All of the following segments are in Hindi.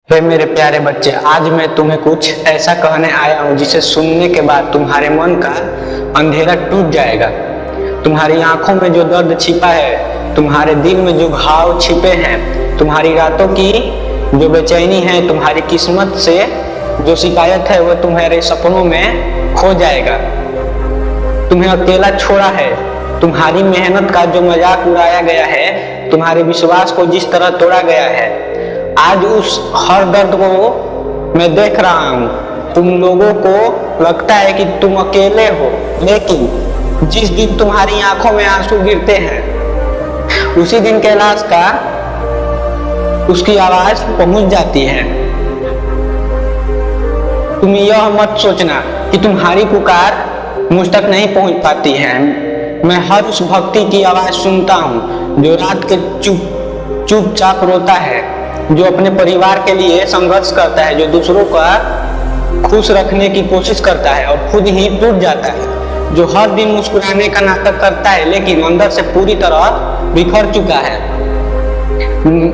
हे मेरे प्यारे बच्चे, आज मैं तुम्हें कुछ ऐसा कहने आया हूँ जिसे सुनने के बाद तुम्हारे मन का अंधेरा टूट जाएगा। तुम्हारी आंखों में जो दर्द छिपा है, तुम्हारे दिल में जो घाव छिपे हैं, तुम्हारी रातों की जो बेचैनी है, तुम्हारी किस्मत से जो शिकायत है, वह तुम्हारे सपनों में खो जाएगा। तुम्हें अकेला छोड़ा है, तुम्हारी मेहनत का जो मजाक उड़ाया गया है, तुम्हारे विश्वास को जिस तरह तोड़ा गया है, आज उस हर दर्द को मैं देख रहा हूँ। तुम लोगों को लगता है कि तुम अकेले हो, लेकिन जिस दिन तुम्हारी आंखों में आंसू गिरते हैं, उसी दिन कैलाश का उसकी आवाज पहुंच जाती है। तुम यह मत सोचना कि तुम्हारी पुकार मुझ तक नहीं पहुंच पाती है। मैं हर उस भक्ति की आवाज सुनता हूँ जो रात के चुपचाप रोता है, जो अपने परिवार के लिए संघर्ष करता है, जो दूसरों का खुश रखने की कोशिश करता है और खुद ही टूट जाता है, जो हर दिन मुस्कुराने का नाटक करता है लेकिन अंदर से पूरी तरह बिखर चुका है।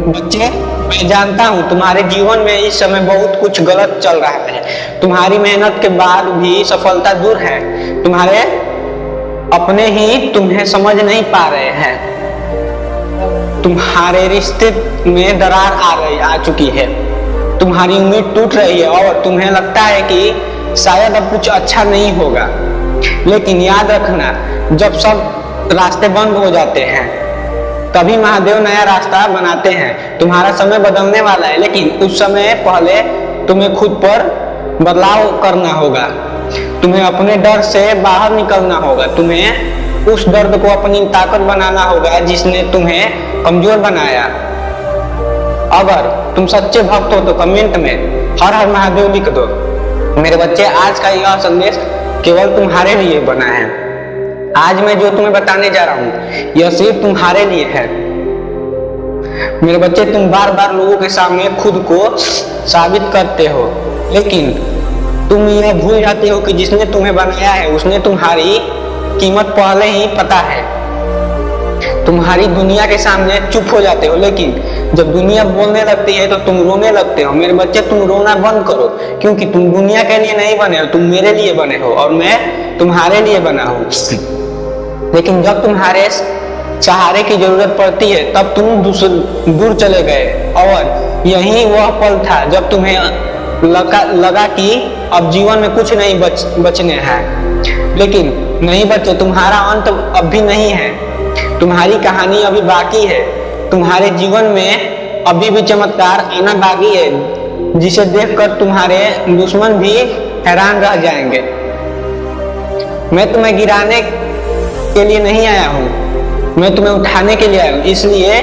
बच्चे, मैं जानता हूँ तुम्हारे जीवन में इस समय बहुत कुछ गलत चल रहा है। तुम्हारी मेहनत के बाद भी सफलता दूर है। तुम्हारे अपने ही तुम्हें समझ नहीं पा रहे हैं। तुम्हारे रिश्ते में दरार आ चुकी है। तुम्हारी उम्मीद टूट रही है और तुम्हें लगता है कि शायद अब कुछ अच्छा नहीं होगा। लेकिन याद रखना, जब सब रास्ते बंद हो जाते हैं, तभी महादेव नया रास्ता बनाते हैं। तुम्हारा समय बदलने वाला है, लेकिन उस समय पहले तुम्हें खुद पर बदलाव करना होगा। तुम्हें अपने डर से बाहर निकलना होगा। तुम्हें उस दर्द को अपनी ताकत बनाना होगा जिसने तुम्हें कमजोर बनाया। अगर तुम सच्चे भक्त हो तो कमेंट में हर हर महादेव लिख दो। मेरे बच्चे, आज का यह संदेश केवल तुम्हारे लिए बना है। आज मैं जो तुम्हें बताने जा रहा हूँ, यह सिर्फ तुम्हारे लिए है। मेरे बच्चे, तुम बार बार लोगों के सामने खुद को साबित करते हो, लेकिन तुम यह भूल जाते हो कि जिसने तुम्हें बनाया है उसने तुम्हारी कीमत पहले ही पता है। तुम्हारी दुनिया के सामने चुप हो जाते हो, लेकिन जब दुनिया बोलने लगती है तो तुम रोने लगते हो। मेरे बच्चे, तुम रोना बंद करो, क्योंकि तुम दुनिया के लिए नहीं बने हो, तुम मेरे लिए बने हो और मैं तुम्हारे लिए बना हूँ। लेकिन जब तुम्हारे सहारे की जरूरत पड़ती है, तब तुम दूर चले गए। और यही वह पल था जब तुम्हें लगा कि अब जीवन में कुछ नहीं बचने हैं। लेकिन नहीं बच्चे, तुम्हारा अंत अब भी नहीं है। तुम्हारी कहानी अभी बाकी है। तुम्हारे जीवन में अभी भी चमत्कार आना बाकी है, जिसे देखकर तुम्हारे दुश्मन भी हैरान रह जाएंगे। मैं तुम्हें गिराने के लिए नहीं आया हूँ, मैं तुम्हें उठाने के लिए आया हूँ। इसलिए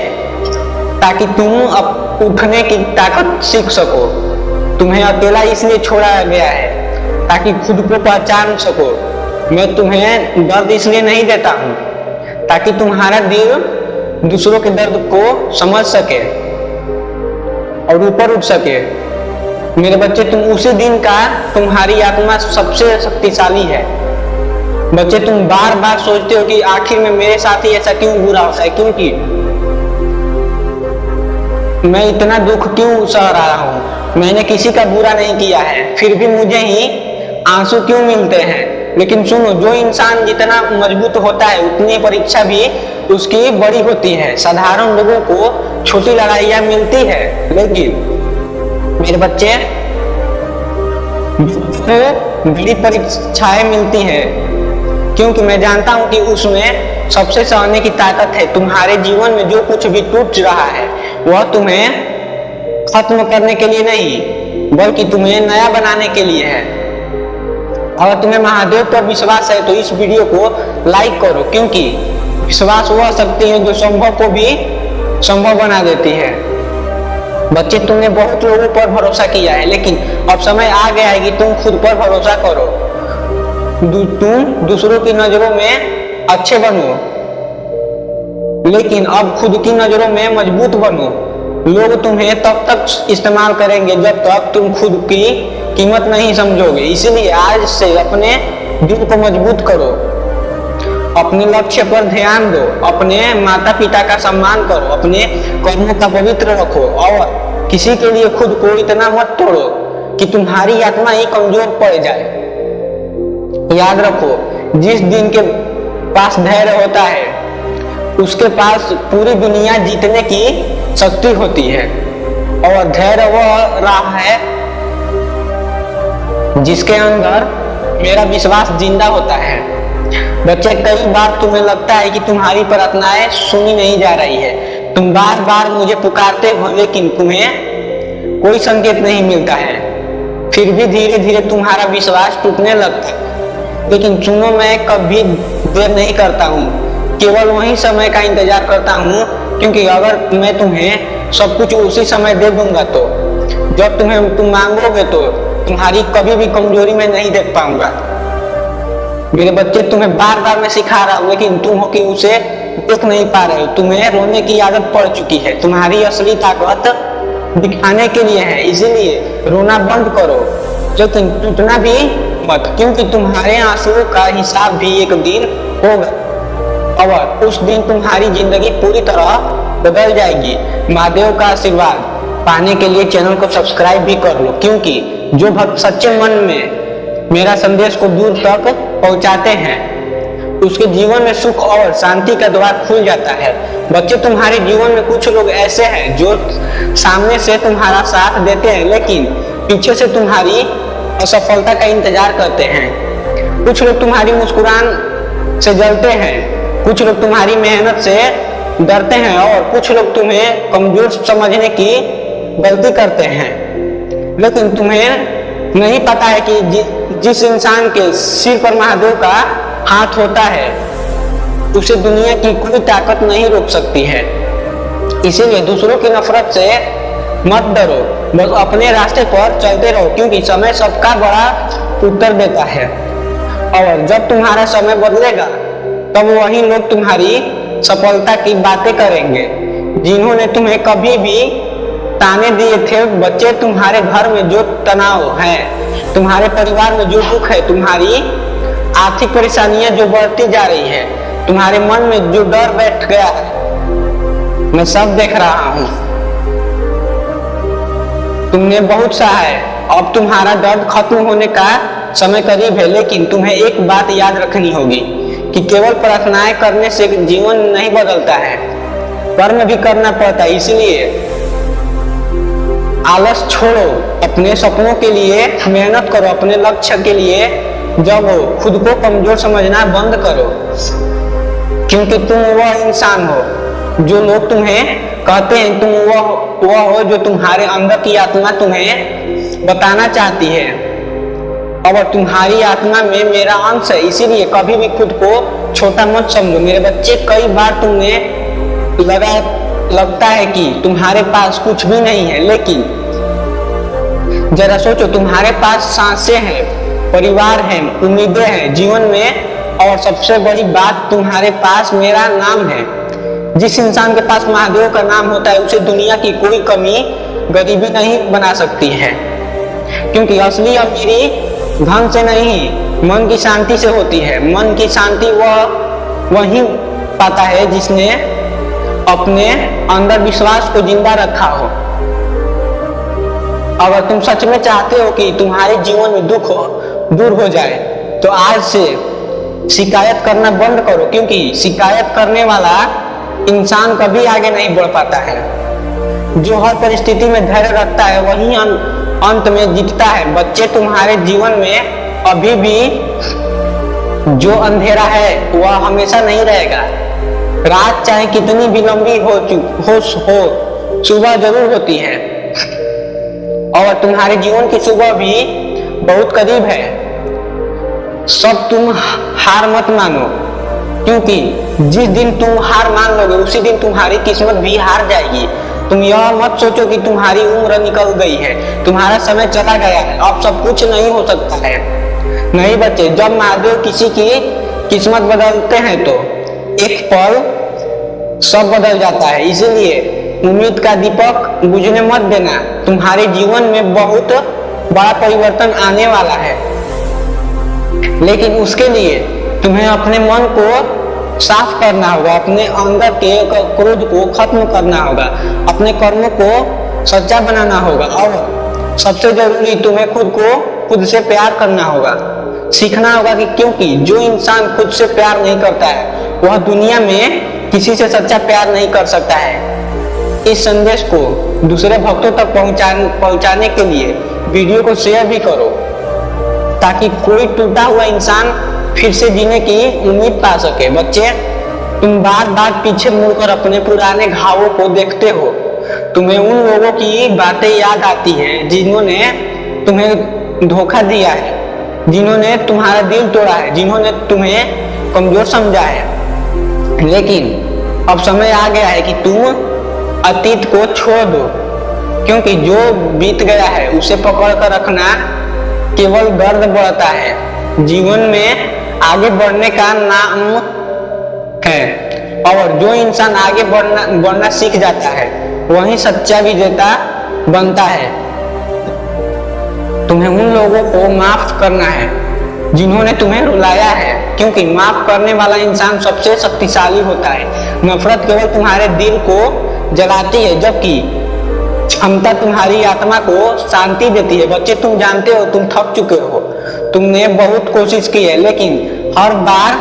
ताकि तुम अब उठने की ताकत सीख सको। तुम्हें अकेला इसलिए छोड़ा गया है ताकि खुद को पहचान सको। मैं तुम्हें दर्द इसलिए नहीं देता हूँ ताकि तुम्हारा दिल दूसरों के दर्द को समझ सके और ऊपर उठ सके। मेरे बच्चे, तुम उसी दिन का तुम्हारी आत्मा सबसे शक्तिशाली है। बच्चे, तुम बार बार सोचते हो कि आखिर में मेरे साथ ही ऐसा क्यों बुरा होता है, क्योंकि मैं इतना दुख क्यों सह रहा हूँ। मैंने किसी का बुरा नहीं किया है, फिर भी मुझे ही आंसू क्यों मिलते हैं। लेकिन सुनो, जो इंसान जितना मजबूत होता है उतनी परीक्षा भी उसकी बड़ी होती है। साधारण लोगों को छोटी लड़ाइयाँ मिलती है, लेकिन मेरे बच्चे, बड़ी परीक्षाएं मिलती है, क्योंकि मैं जानता हूँ कि उसमें सबसे सहने की ताकत है। तुम्हारे जीवन में जो कुछ भी टूट रहा है, वह तुम्हें खत्म करने के लिए नहीं, बल्कि तुम्हें नया बनाने के लिए है। अगर तुम्हें महादेव पर विश्वास है तो इस वीडियो को लाइक करो, क्योंकि विश्वास वह शक्ति है जो संभव को भी संभव बना देती है। बच्चे, तुमने बहुत लोगों पर भरोसा किया है, लेकिन अब समय आ गया है कि तुम खुद पर भरोसा करो। तुम दूसरों की नजरों में अच्छे बनो, लेकिन अब खुद की नजरों में मजबूत बनो। लोग तुम्हें तब तक इस्तेमाल करेंगे जब तक तुम खुद की कीमत नहीं समझोगे। इसलिए आज से अपने दिल को मजबूत करो, अपने लक्ष्य पर ध्यान दो, अपने माता पिता का सम्मान करो, अपने कर्मों का पवित्र रखो और किसी के लिए खुद को इतना मत तोड़ो कि तुम्हारी आत्मा ही कमजोर पड़ जाए। याद रखो, जिस दिन के पास धैर्य होता है उसके पास पूरी दुनिया जीतने की शक्ति होती है। और धैर्य वह राह है जिसके अंदर मेरा विश्वास जिंदा होता है। बच्चे, कई बार तुम्हें लगता है कि तुम्हारी प्रार्थनाएं सुनी नहीं जा रही है। तुम बार बार मुझे पुकारते हो लेकिन तुम्हें कोई संकेत नहीं मिलता है। फिर भी धीरे धीरे तुम्हारा विश्वास टूटने लगता है। लेकिन सुनो, मैं कभी देर नहीं करता हूँ, केवल वही समय का इंतजार करता हूँ, क्योंकि अगर मैं तुम्हें सब कुछ उसी समय दे दूंगा तो जब तुम मांगोगे तो तुम्हारी कभी भी कमजोरी में नहीं देख पाऊंगा। मेरे बच्चे, तुम्हें बार बार मैं सिखा रहा हूँ लेकिन तुम हो कि उसे देख नहीं पा रहे हो। तुम्हें रोने की आदत पड़ चुकी है। तुम्हारी असली ताकत दिखाने के लिए है, इसीलिए रोना बंद करो, लेकिन टूटना भी मत, क्योंकि तुम्हारे आंसुओं का हिसाब भी एक दिन होगा और उस दिन तुम्हारी जिंदगी पूरी तरह बदल जाएगी। महादेव का आशीर्वाद पाने के लिए चैनल को सब्सक्राइब भी कर लो, क्योंकि जो भक्त सच्चे मन में मेरा संदेश को दूर तक पहुंचाते हैं उसके जीवन में सुख और शांति का द्वार खुल जाता है। बच्चे, तुम्हारे जीवन में कुछ लोग ऐसे हैं जो सामने से तुम्हारा साथ देते हैं लेकिन पीछे से तुम्हारी असफलता का इंतजार करते हैं। कुछ लोग तुम्हारी मुस्कुराहट से जलते हैं, कुछ लोग तुम्हारी मेहनत से डरते हैं और कुछ लोग तुम्हें कमजोर समझने की गलती करते हैं। लेकिन तुम्हें नहीं पता है कि जिस इंसान के सिर पर महादेव का हाथ होता है उसे दुनिया की कोई ताकत नहीं रोक सकती है। इसीलिए दूसरों की नफरत से मत डरो, बस अपने रास्ते पर चलते रहो, क्योंकि समय सबका बड़ा उत्तर देता है। और जब तुम्हारा समय बदलेगा तब वही लोग तुम्हारी सफलता की बातें करेंगे जिन्होंने तुम्हें कभी भी ताने दिए थे। बच्चे, तुम्हारे घर में जो तनाव है, तुम्हारे परिवार में जो दुख है, तुम्हारी आर्थिक परेशानियां जो बढ़ती जा रही है, तुम्हारे मन में जो डर बैठ गया है, मैं सब देख रहा हूं। तुमने बहुत सहा है, अब तुम्हारा दर्द खत्म होने का समय करीब है। लेकिन तुम्हें एक बात याद रखनी होगी कि केवल प्रार्थनाएं करने से जीवन नहीं बदलता है, कर्म भी करना पड़ता है। इसलिए आलस छोड़ो, अपने सपनों के लिए मेहनत करो, अपने लक्ष्य के लिए जगो, खुद को कमजोर समझना बंद करो, क्योंकि तुम वह इंसान हो जो लोग तुम्हें कहते हैं। तुम वह हो जो तुम्हारे अंदर की आत्मा तुम्हें बताना चाहती है। और तुम्हारी आत्मा में मेरा अंश है, इसीलिए कभी भी खुद को छोटा मत समझो। मेरे बच्चे, कई बार तुम्हें लगता है कि तुम्हारे पास कुछ भी नहीं है, लेकिन जरा सोचो, तुम्हारे पास सांसें हैं, परिवार है, उम्मीदें हैं जीवन में, और सबसे बड़ी बात, तुम्हारे पास मेरा नाम है। जिस इंसान के पास महादेव का नाम होता है उसे दुनिया की कोई कमी गरीबी नहीं बना सकती है, क्योंकि असली अमीरी धन से नहीं, मन की शांति से होती है। मन की शांति वही पाता है जिसने अपने अंदर विश्वास को जिंदा रखा हो। अगर तुम सच में चाहते हो कि तुम्हारे जीवन में दुख दूर हो जाए तो आज से शिकायत करना बंद करो, क्योंकि शिकायत करने वाला इंसान कभी आगे नहीं बढ़ पाता है। जो हर परिस्थिति में धैर्य रखता है वही अंत में जीतता है। बच्चे, तुम्हारे जीवन में अभी भी जो अंधेरा है वह हमेशा नहीं रहेगा। रात चाहे कितनी भी लंबी हो सुबह जरूर होती है, और तुम्हारे जीवन की सुबह भी बहुत करीब है। सब तुम हार मत मानो, क्योंकि जिस दिन तुम हार मान लोगे उसी दिन तुम्हारी किस्मत भी हार जाएगी। तुम यह मत सोचो कि तुम्हारी उम्र निकल गई है, तुम्हारा समय चला गया है, अब सब कुछ नहीं हो सकता है। नहीं बच्चे, जब महादेव किसी की किस्मत बदलते हैं तो एक पल सब बदल जाता है। इसलिए उम्मीद का दीपक बुझने मत देना, तुम्हारे जीवन में बहुत बड़ा परिवर्तन आने वाला है। लेकिन उसके लिए तुम्हें अपने मन को साफ करना होगा, अपने अंदर के क्रोध को खत्म करना होगा, अपने कर्मों को सच्चा बनाना होगा। और सबसे जरूरी तुम्हें खुद को खुद से प्यार करना होगा, सीखना होगा कि क्योंकि जो इंसान खुद से प्यार नहीं करता है वह दुनिया में किसी से सच्चा प्यार नहीं कर सकता है। इस संदेश को दूसरे भक्तों तक पहुंचाने के लिए वीडियो को शेयर भी करो, ताकि कोई टूटा हुआ इंसान फिर से जीने की उम्मीद पा सके। बच्चे, तुम बार बार पीछे मुड़कर अपने पुराने घावों को देखते हो। तुम्हें उन लोगों की बातें याद आती हैं जिन्होंने तुम्हें धोखा दिया है, जिन्होंने तुम्हारा दिल तोड़ा है, जिन्होंने तुम्हें कमजोर समझा है। लेकिन अब समय आ गया है कि तुम अतीत को छोड़ दो, क्योंकि जो बीत गया है उसे पकड़ कर रखना केवल दर्द बढ़ता है। जीवन में आगे बढ़ने का नाम है, और जो इंसान आगे बढ़ना सीख जाता है वही सच्चा विजेता बनता है। तुम्हें उन लोगों को माफ करना है जिन्होंने तुम्हें रुलाया है, क्योंकि माफ करने वाला इंसान सबसे शक्तिशाली होता है। नफरत केवल तुम्हारे दिल को जलाती है, जबकि क्षमता तुम्हारी आत्मा को शांति देती है। बच्चे, तुम जानते हो तुम थक चुके हो, तुमने बहुत कोशिश की है लेकिन हर बार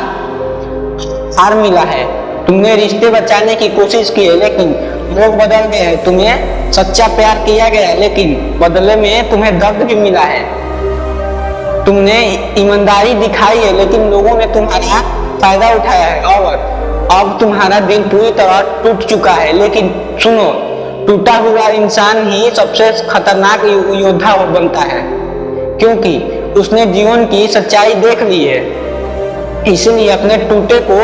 हार मिला है। तुमने रिश्ते बचाने की कोशिश की है लेकिन लोग बदल गए हैं। तुम्हें सच्चा प्यार किया गया लेकिन बदले में तुम्हें दर्द भी मिला है। तुमने ईमानदारी दिखाई है लेकिन लोगों ने तुम्हारा फायदा उठाया है, और अब तुम्हारा दिल पूरी तरह टूट चुका है। लेकिन सुनो, टूटा हुआ इंसान ही सबसे खतरनाक योद्धा बनता है, क्योंकि उसने जीवन की सच्चाई देख ली है। इसलिए अपने टूटे को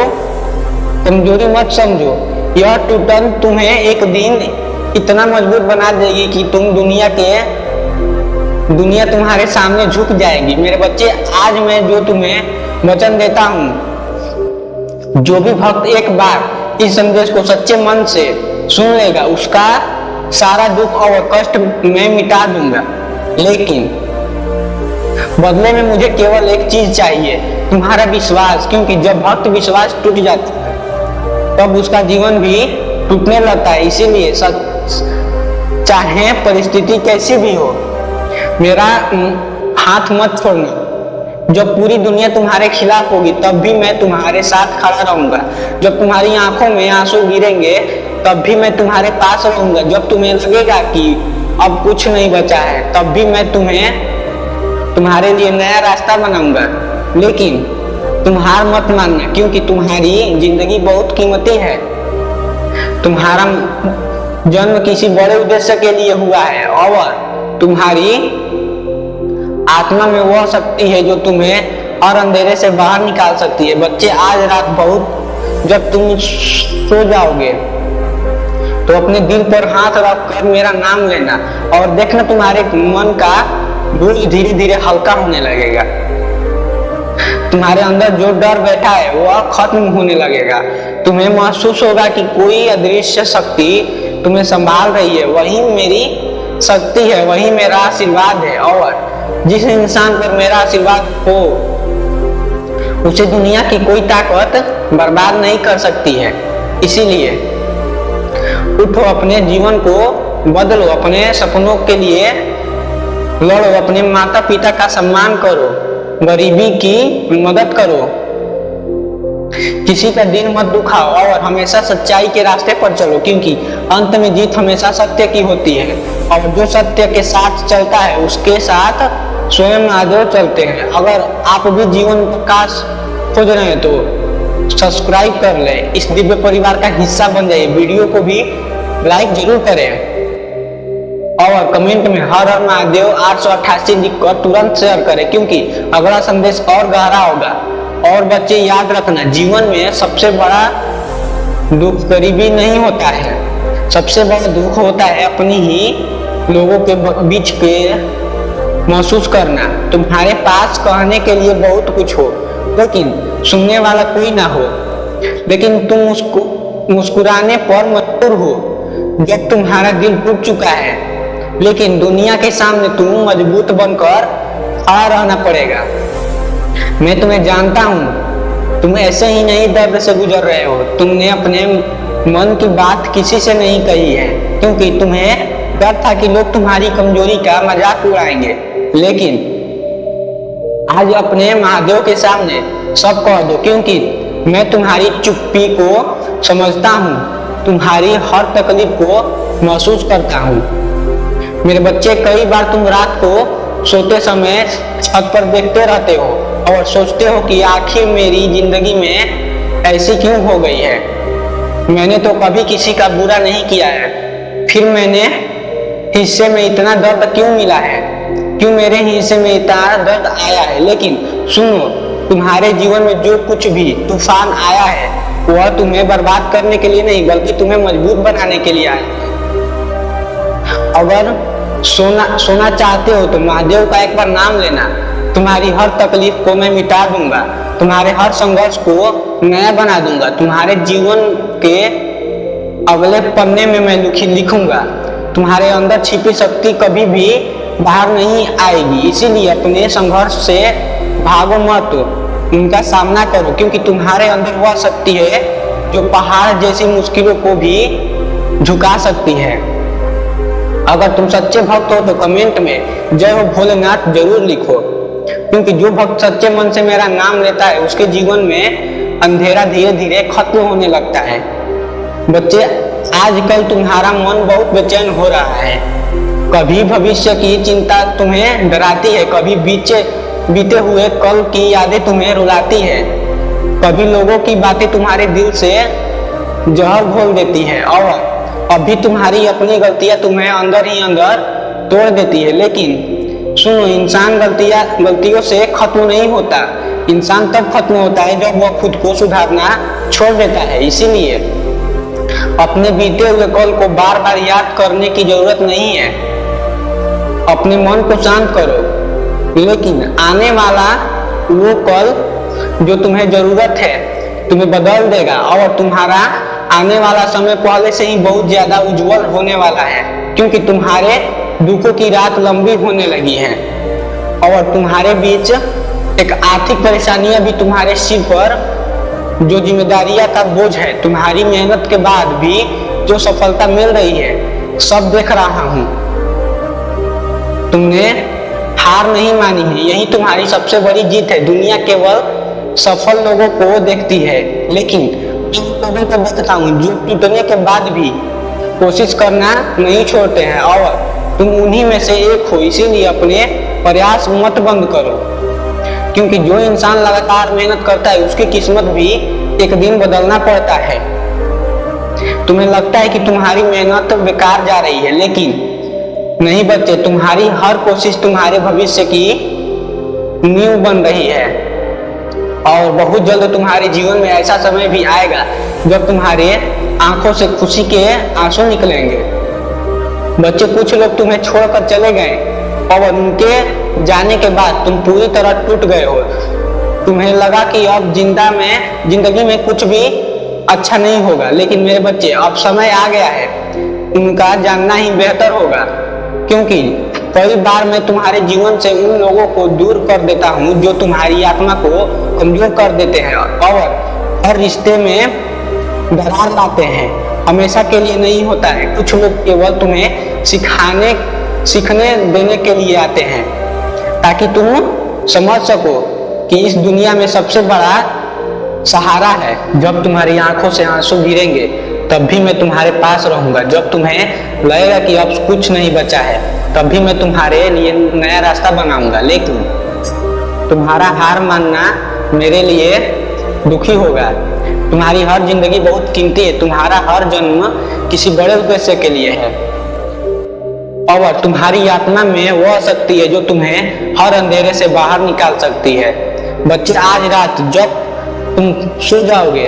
कमजोरी मत समझो। यह टूटन तुम्हें एक दिन इतना मजबूत बना देगी कि दुनिया तुम्हारे सामने झुक जाएगी। मेरे बच्चे, आज मैं जो तुम्हें वचन देता हूँ, जो भी भक्त एक बार इस संदेश को सच्चे मन से सुन लेगा उसका सारा दुख और कष्ट मैं मिटा दूंगा। लेकिन बदले में मुझे केवल एक चीज चाहिए, तुम्हारा विश्वास, क्योंकि जब भक्त विश्वास टूट जाता है तब उसका जीवन भी टूटने लगता है। इसीलिए चाहे परिस्थिति कैसी भी हो, मेरा हाथ मत छोड़ना। जब पूरी दुनिया तुम्हारे खिलाफ होगी तब भी मैं तुम्हारे साथ खड़ा रहूंगा। जब तुम्हारी आंखों में आंसू गिरेंगे तब भी मैं तुम्हारे पास रहूंगा। जब तुम्हें लगेगा कि अब कुछ नहीं बचा है तब भी मैं तुम्हारे लिए नया रास्ता बनाऊंगा। लेकिन तुम हार मत मानना, क्योंकि तुम्हारी जिंदगी बहुत कीमती है। तुम्हारा जन्म किसी बड़े उद्देश्य के लिए हुआ है, और तुम्हारी आत्मा में वह शक्ति है जो तुम्हें और अंधेरे से बाहर निकाल सकती है। बच्चे, आज रात जब तुम सो जाओगे तो अपने दिल पर हाथ रख कर मेरा नाम लेना, और देखना तुम्हारे मन का बोझ धीरे धीरे हल्का होने लगेगा। तुम्हारे अंदर जो डर बैठा है वह खत्म होने लगेगा। तुम्हें महसूस होगा कि कोई अदृश्य शक्ति तुम्हें संभाल रही है। वही मेरी शक्ति है, वही मेरा आशीर्वाद है, और जिस इंसान पर मेरा आशीर्वाद हो उसे दुनिया की कोई ताकत बर्बाद नहीं कर सकती है। इसीलिए उठो, अपने जीवन को बदलो, अपने सपनों के लिए लड़ो, अपने माता पिता का सम्मान करो, गरीबी की मदद करो, किसी का दिल मत दुखाओ, और हमेशा सच्चाई के रास्ते पर चलो, क्योंकि अंत में जीत हमेशा सत्य की होती है। और जो सत्य के साथ चलता है उसके साथ स्वयं महादेव चलते हैं। अगर आप भी जीवन प्रकाश खोज रहे हैं तो सब्सक्राइब कर ले, इस दिव्य परिवार का हिस्सा बन जाइए। वीडियो को भी लाइक जरूर करें और कमेंट में हर हर महादेव 888 लिखकर तुरंत शेयर करें, क्योंकि अगला संदेश और गहरा होगा। और बच्चे, याद रखना, जीवन में सबसे बड़ा दुख गरीबी नहीं होता है, सबसे बड़ा दुख होता है अपनी ही लोगों के बीच के महसूस करना। तुम्हारे पास कहने के लिए बहुत कुछ हो लेकिन सुनने वाला कोई ना हो, लेकिन तुम मुस्कुराने पर मजबूर हो जब तुम्हारा दिल टूट चुका है। लेकिन दुनिया के सामने तुम मजबूत बनकर खड़ा रहना पड़ेगा। मैं तुम्हें जानता हूँ, तुम ऐसे ही नहीं दर्द से गुजर रहे हो। तुमने अपने मन की बात किसी से नहीं कही है, क्योंकि तुम्हें डर था कि लोग तुम्हारी कमजोरी का मजाक उड़ाएंगे, लेकिन आज अपने महादेव के सामने सब कह दो, क्योंकि मैं तुम्हारी चुप्पी को समझता हूँ, तुम्हारी हर तकलीफ को महसूस करता हूँ। मेरे बच्चे, कई बार तुम रात को सोते समय छत पर देखते रहते हो और सोचते हो कि आखिर मेरी जिंदगी में ऐसी क्यों हो गई है। मैंने तो कभी किसी का बुरा नहीं किया है, फिर मैंने हिस्से में इतना दर्द क्यों मिला है, क्यों मेरे हिस्से में इतना दर्द आया है। लेकिन सुनो, तुम्हारे जीवन में जो कुछ भी तूफान आया है वह तुम्हें बर्बाद करने के लिए नहीं, बल्कि तुम्हें मजबूत बनाने के लिए आया है। अगर सोना चाहते हो तो महादेव का एक बार नाम लेना, तुम्हारी हर तकलीफ को मैं मिटा दूंगा, तुम्हारे हर संघर्ष को नया बना दूंगा, तुम्हारे जीवन के अगले पन्ने में मैं लिखूंगा। तुम्हारे अंदर छिपी शक्ति कभी भी बाहर नहीं आएगी, इसीलिए अपने संघर्ष से भागो मत, उनका सामना करो, क्योंकि तुम्हारे अंदर वह शक्ति है जो पहाड़ जैसी मुश्किलों को भी झुका सकती है। अगर तुम सच्चे भक्त हो तो कमेंट में जय हो भोलेनाथ जरूर लिखो, क्योंकि जो भक्त सच्चे मन से मेरा नाम लेता है उसके जीवन में अंधेरा धीरे धीरे खत्म होने लगता है। बच्चे, आजकल तुम्हारा मन बहुत बेचैन हो रहा है, कभी भविष्य की चिंता तुम्हें डराती है, कभी बीते हुए कल की यादें तुम्हें रुलाती है, कभी लोगों की बातें तुम्हारे दिल से जहर घोल देती है, और अभी तुम्हारी अपनी गलतियां तुम्हें अंदर ही अंदर तोड़ देती है। लेकिन सुनो, इंसान गलतियों से खत्म नहीं होता, इंसान तब खत्म होता है जब वह खुद को सुधारना छोड़ देता है। इसीलिए अपने बीते हुए कल को बार बार याद करने की जरूरत नहीं है, अपने मन को शांत करो, लेकिन आने वाला वो कल जो तुम्हें जरूरत है तुम्हें बदल देगा, और तुम्हारा आने वाला समय पहले से ही बहुत ज्यादा उज्जवल होने वाला है, क्योंकि तुम्हारे दुखों की रात लंबी होने लगी है, और तुम्हारे बीच एक आर्थिक परेशानियां भी तुम्हारे सिर पर जो जिम्मेदारियां का बोझ है, तुम्हारी मेहनत के बाद भी जो सफलता मिल रही है, सब देख रहा हूं। तुमने हार नहीं मानी है, यही तुम्हारी सबसे बड़ी जीत है। दुनिया केवल सफल लोगों को देखती है, लेकिन इन लोगों को बताता हूँ जो टूटने के बाद भी कोशिश करना नहीं छोड़ते हैं, और तुम उन्हीं में से एक हो। इसीलिए अपने प्रयास मत बंद करो, क्योंकि जो इंसान लगातार मेहनत करता है उसकी किस्मत भी एक दिन बदलना पड़ता है। तुम्हें लगता है कि तुम्हारी मेहनत बेकार जा रही है, लेकिन नहीं बच्चे, तुम्हारी हर कोशिश तुम्हारे भविष्य की नींव बन रही है, और बहुत जल्द तुम्हारे जीवन में ऐसा समय भी आएगा जब तुम्हारे आंखों से खुशी के आंसू निकलेंगे। बच्चे, कुछ लोग तुम्हें छोड़कर चले गए और उनके जाने के बाद तुम पूरी तरह टूट गए हो। तुम्हें लगा कि अब जिंदगी में कुछ भी अच्छा नहीं होगा, लेकिन मेरे बच्चे, अब समय आ गया है, उनका जानना ही बेहतर होगा, क्योंकि कई बार मैं तुम्हारे जीवन से उन लोगों को दूर कर देता हूँ जो तुम्हारी आत्मा को कमजोर कर देते हैं, और हर रिश्ते में दरार लाते हैं। हमेशा के लिए नहीं होता है, कुछ लोग केवल तुम्हें सीखने देने के लिए आते हैं, ताकि तुम समझ सको कि इस दुनिया में सबसे बड़ा सहारा है। जब तुम्हारी आंखों से आंसू गिरेंगे तब भी मैं तुम्हारे पास रहूंगा, जब तुम्हें लगेगा कि अब कुछ नहीं बचा है तब भी मैं तुम्हारे लिए नया रास्ता बनाऊंगा। लेकिन तुम्हारा हार मानना मेरे लिए दुखी होगा। तुम्हारी हर जिंदगी बहुत कीमती है, तुम्हारा हर जन्म किसी बड़े उद्देश्य के लिए है, और तुम्हारी आत्मा में वह शक्ति है जो तुम्हें हर अंधेरे से बाहर निकाल सकती है। बच्चे, आज रात जब तुम सो जाओगे,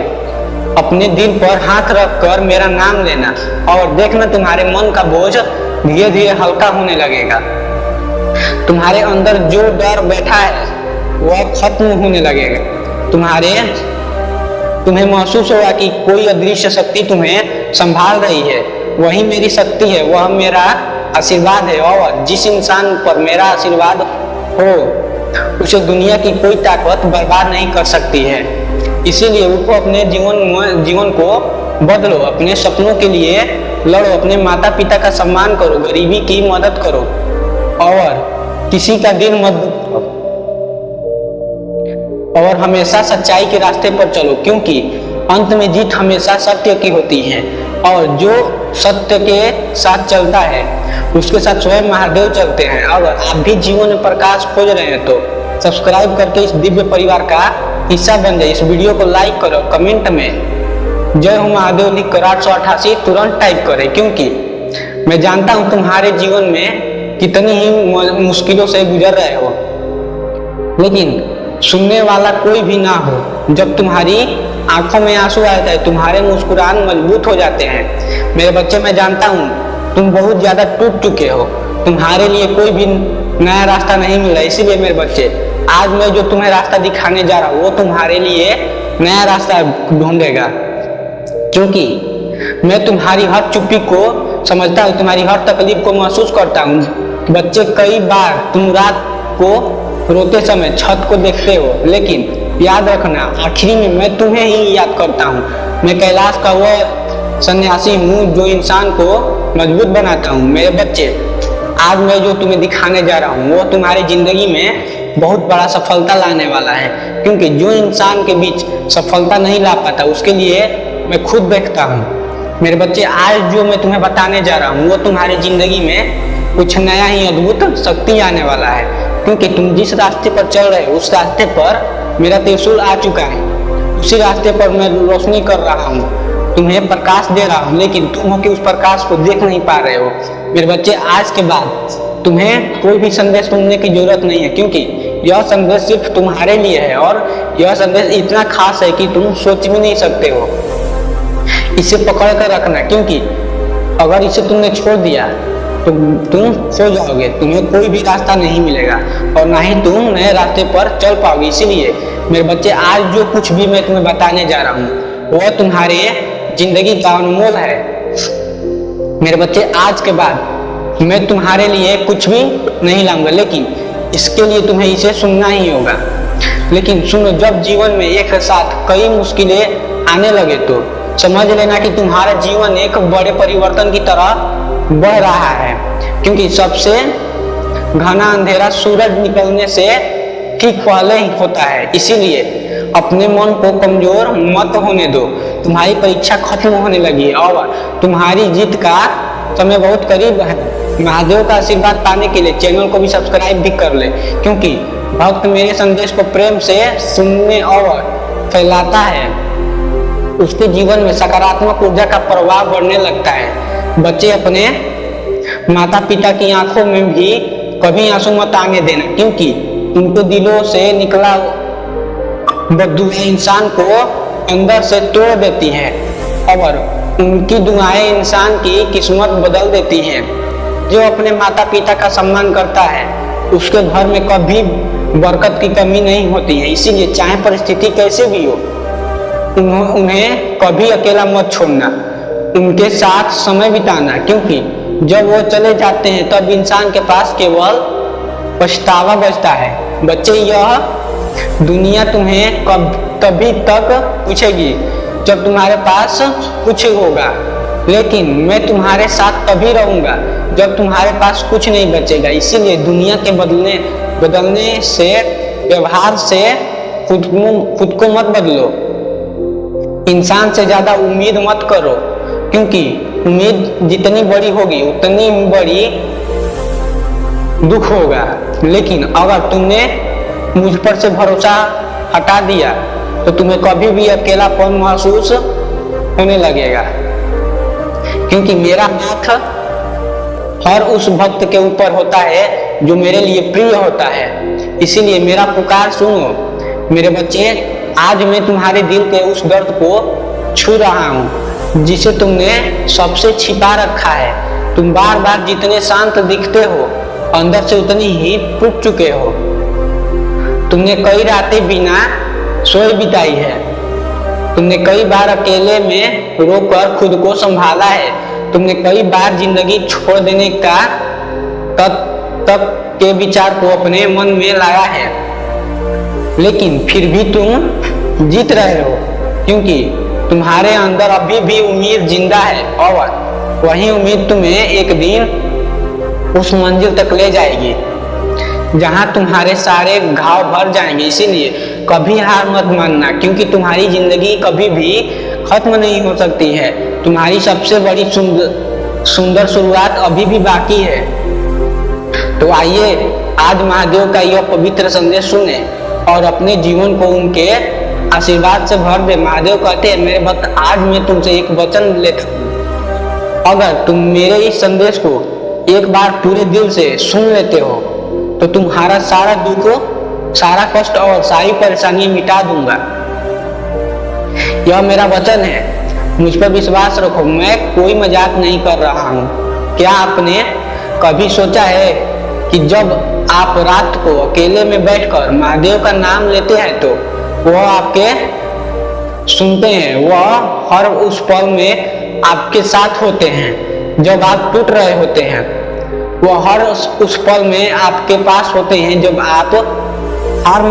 अपने दिल पर हाथ रखकर मेरा नाम लेना, और देखना तुम्हारे मन का बोझ धीरे धीरे हल्का होने लगेगा। तुम्हारे अंदर जो डर बैठा है वह खत्म होने लगेगा। तुम्हें महसूस होगा कि कोई अदृश्य शक्ति तुम्हें संभाल रही है। वही मेरी शक्ति है, वह मेरा आशीर्वाद है, और जिस इंसान पर मेरा आशीर्वाद हो उसे दुनिया की कोई ताकत बर्बाद नहीं कर सकती है। इसीलिए उठो, अपने जीवन को बदलो, अपने सपनों के लिए लड़ो, अपने माता पिता का सम्मान करो, गरीबी की मदद करो और किसी का दिल मत दुखाओ और हमेशा सच्चाई के रास्ते पर चलो, क्योंकि अंत में जीत हमेशा सत्य की होती है और जो सत्य के साथ चलता है उसके साथ स्वयं महादेव चलते हैं। अगर आप भी जीवन में प्रकाश खोज रहे हैं तो सब्सक्राइब करके इस दिव्य परिवार का हिस्सा बन जाए। इस वीडियो को लाइक करो, कमेंट में जय हो महादेव लिखकर 888 तुरंत टाइप करें, क्योंकि मैं जानता हूं तुम्हारे जीवन में कितनी ही मुश्किलों से गुजर रहे हो, लेकिन सुनने वाला कोई भी ना हो। जब तुम्हारी आंखों में आंसू आते हैं, तुम्हारे मुस्कुराहट मजबूत हो जाते हैं। मेरे बच्चे, मैं जानता हूँ तुम बहुत ज्यादा टूट चुके हो, तुम्हारे लिए कोई भी नया रास्ता नहीं मिला। इसीलिए मेरे बच्चे, आज मैं जो तुम्हें रास्ता दिखाने जा रहा हूँ वो तुम्हारे लिए नया रास्ता ढूंढेगा, क्योंकि मैं तुम्हारी हर चुप्पी को समझता हूँ, तुम्हारी हर तकलीफ को महसूस करता हूँ। बच्चे, कई बार तुम रात को रोते समय छत को देखते हो, लेकिन याद रखना आखिरी में मैं तुम्हें ही याद करता हूँ। मैं कैलाश का वह सन्यासी हूँ जो इंसान को मजबूत बनाता हूँ। मेरे बच्चे, आज मैं जो तुम्हें दिखाने जा रहा हूँ वो तुम्हारी जिंदगी में बहुत बड़ा सफलता लाने वाला है, क्योंकि जो इंसान के बीच सफलता नहीं ला पाता उसके लिए मैं खुद देखता हूँ। मेरे बच्चे, आज जो मैं तुम्हें बताने जा रहा हूँ वो तुम्हारी जिंदगी में कुछ नया ही अद्भुत शक्ति आने वाला है, क्योंकि तुम जिस रास्ते पर चल रहे हो उस रास्ते पर मेरा त्रिशूल आ चुका है। उसी रास्ते पर मैं रोशनी कर रहा हूँ, तुम्हें प्रकाश दे रहा हूँ, लेकिन तुम हो कि उस प्रकाश को देख नहीं पा रहे हो। मेरे बच्चे, आज के बाद तुम्हें कोई भी संदेश सुनने की जरूरत नहीं है, क्योंकि यह संदेश सिर्फ तुम्हारे लिए है और यह संदेश इतना खास है कि तुम सोच भी नहीं सकते हो। इसे पकड़ कर रखना, क्योंकि अगर इसे तुमने छोड़ दिया तो तुम खो जाओगे, तुम्हें कोई भी रास्ता नहीं मिलेगा और ना ही तुम नए रास्ते पर चल पाओगे। इसीलिए मेरे बच्चे, आज जो कुछ भी मैं तुम्हें बताने जा रहा हूँ वह तुम्हारे जिंदगी का अनमोल है। मेरे बच्चे, आज के बाद मैं तुम्हारे लिए कुछ भी नहीं लाऊंगा, लेकिन इसके लिए तुम्हें इसे सुनना ही होगा। लेकिन सुनो, जब जीवन में एक साथ कई मुश्किलें आने लगे तो समझ लेना कि तुम्हारा जीवन एक बड़े परिवर्तन की तरह बढ़ रहा है, क्योंकि सबसे घना अंधेरा सूरज निकलने से ठीक पहले ही होता है। इसीलिए अपने मन को कमजोर मत होने दो। तुम्हारी परीक्षा खत्म होने लगी है और तुम्हारी जीत का समय बहुत करीब है। महादेव का आशीर्वाद पाने के लिए चैनल को भी सब्सक्राइब भी कर ले, क्योंकि भक्त मेरे संदेश को प्रेम से सुनने और फैलाता है, उसके जीवन में सकारात्मक ऊर्जा का प्रभाव बढ़ने लगता है। बच्चे, अपने माता पिता की आंखों में भी कभी आंसू मत आने देना, क्योंकि उनको दिलों से निकला बददुआ इंसान को अंदर से तोड़ देती है और उनकी दुआएं इंसान की किस्मत बदल देती हैं। जो अपने माता पिता का सम्मान करता है उसके घर में कभी बरकत की कमी नहीं होती है। इसीलिए चाहे परिस्थिति कैसे भी हो, उन्हें कभी अकेला मत छोड़ना, उनके साथ समय बिताना, क्योंकि जब वो चले जाते हैं तब इंसान के पास केवल पछतावा बचता है। बच्चे, यह दुनिया तुम्हें तभी तक पूछेगी जब तुम्हारे पास कुछ होगा, लेकिन मैं तुम्हारे साथ तभी रहूंगा जब तुम्हारे पास कुछ नहीं बचेगा। इसीलिए दुनिया के बदलने से, व्यवहार से खुद को मत बदलो। इंसान से ज्यादा उम्मीद मत करो, क्योंकि उम्मीद जितनी बड़ी होगी उतनी बड़ी दुख होगा। लेकिन अगर तुमने मुझ पर से भरोसा हटा दिया तो तुम्हें कभी भी अकेलापन महसूस होने लगेगा, क्योंकि मेरा हाथ हर उस भक्त के ऊपर होता है जो मेरे लिए प्रिय होता है। इसीलिए मेरा पुकार सुनो। मेरे बच्चे, आज मैं तुम्हारे दिल के उस दर्द को छू रहा हूँ जिसे तुमने सबसे छिपा रखा है। तुम बार बार जितने शांत दिखते हो अंदर से उतनी ही टूट चुके हो। तुमने कई रातें बिना सोए बिताई है, तुमने कई बार अकेले में रोकर खुद को संभाला है, तुमने कई बार जिंदगी छोड़ देने का तक के विचार को अपने मन में लाया है, लेकिन फिर भी तुम जीत रहे हो, क्योंकि तुम्हारे अंदर अभी भी उम्मीद जिंदा है और वही उम्मीद तुम्हें एक दिन उस मंजिल तक ले जाएगी जहां तुम्हारे सारे घाव भर जाएंगे। इसीलिए कभी हार मत मानना, क्योंकि तुम्हारी जिंदगी कभी भी खत्म नहीं हो सकती है। तुम्हारी सबसे बड़ी सुंदर शुरुआत अभी भी बाकी है। तो आइए आज महादेव का यह पवित्र संदेश सुने और अपने जीवन को उनके आशीर्वाद से भर दे। महादेव कहते हैं, मेरे भक्त आज मैं तुमसे एक वचन लेता हूँ, अगर तुम मेरे इस संदेश को एक बार पूरे दिल से सुन लेते हो तो तुम्हारा सारा दुख, सारा कष्ट और सारी परेशानियां मिटा दूंगा। यह मेरा वचन है, मुझ पर विश्वास रखो, मैं कोई मजाक नहीं कर रहा हूँ। क्या आपने कभी सोचा है कि जब आप रात को अकेले में बैठकर महादेव का नाम लेते हैं तो वह आपके सुनते हैं, वह हर उस पल में आपके साथ होते हैं जब आप टूट रहे होते हैं, वह हर उस पल में आपके पास होते हैं जब आप हार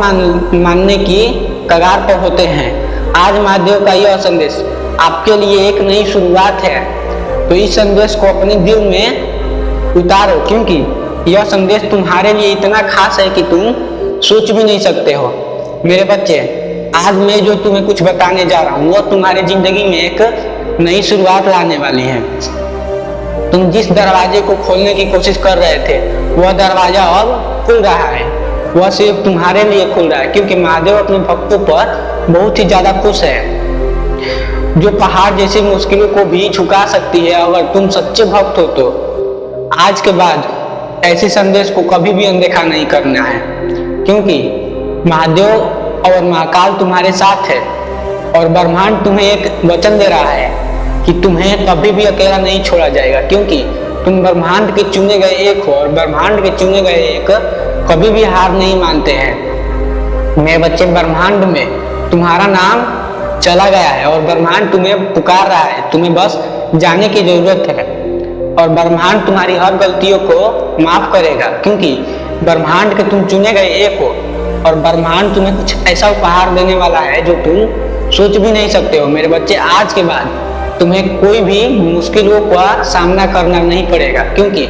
मानने की कगार पर होते हैं। आज महादेव का यह संदेश आपके लिए एक नई शुरुआत है, तो इस संदेश को अपने दिल में उतारो, क्योंकि यह संदेश तुम्हारे लिए इतना खास है कि तुम सोच भी नहीं सकते हो। मेरे बच्चे, आज मैं जो तुम्हें कुछ बताने जा रहा हूँ वह तुम्हारी जिंदगी में एक नई शुरुआत लाने वाली है। तुम जिस दरवाजे को खोलने की कोशिश कर रहे थे वह दरवाजा अब खुल रहा है। वह सिर्फ तुम्हारे लिए खुल रहा है, क्योंकि महादेव अपने भक्तों पर बहुत ही ज्यादा खुश है, जो पहाड़ जैसी मुश्किलों को भी झुका सकती है। अगर तुम सच्चे भक्त हो तो आज के बाद ऐसे संदेश को कभी भी अनदेखा नहीं करना है, क्योंकि महादेव और महाकाल तुम्हारे साथ है और ब्रह्मांड तुम्हें एक वचन दे रहा है कि तुम्हें कभी भी अकेला नहीं छोड़ा जाएगा, क्योंकि तुम ब्रह्मांड के चुने गए एक हो और ब्रह्मांड के चुने गए एक कभी भी हार नहीं मानते हैं। मेरे बच्चे, ब्रह्मांड में तुम्हारा नाम चला गया है और ब्रह्मांड तुम्हें पुकार रहा है, तुम्हें बस जाने की जरूरत है और ब्रह्मांड तुम्हारी हर गलतियों को माफ करेगा, क्योंकि ब्रह्मांड के तुम चुने गए एक हो और ब्रह्मांड तुम्हें कुछ ऐसा उपहार देने वाला है जो तुम सोच भी नहीं सकते हो। मेरे बच्चे, आज के बाद तुम्हें कोई भी मुश्किलों का सामना करना नहीं पड़ेगा, क्योंकि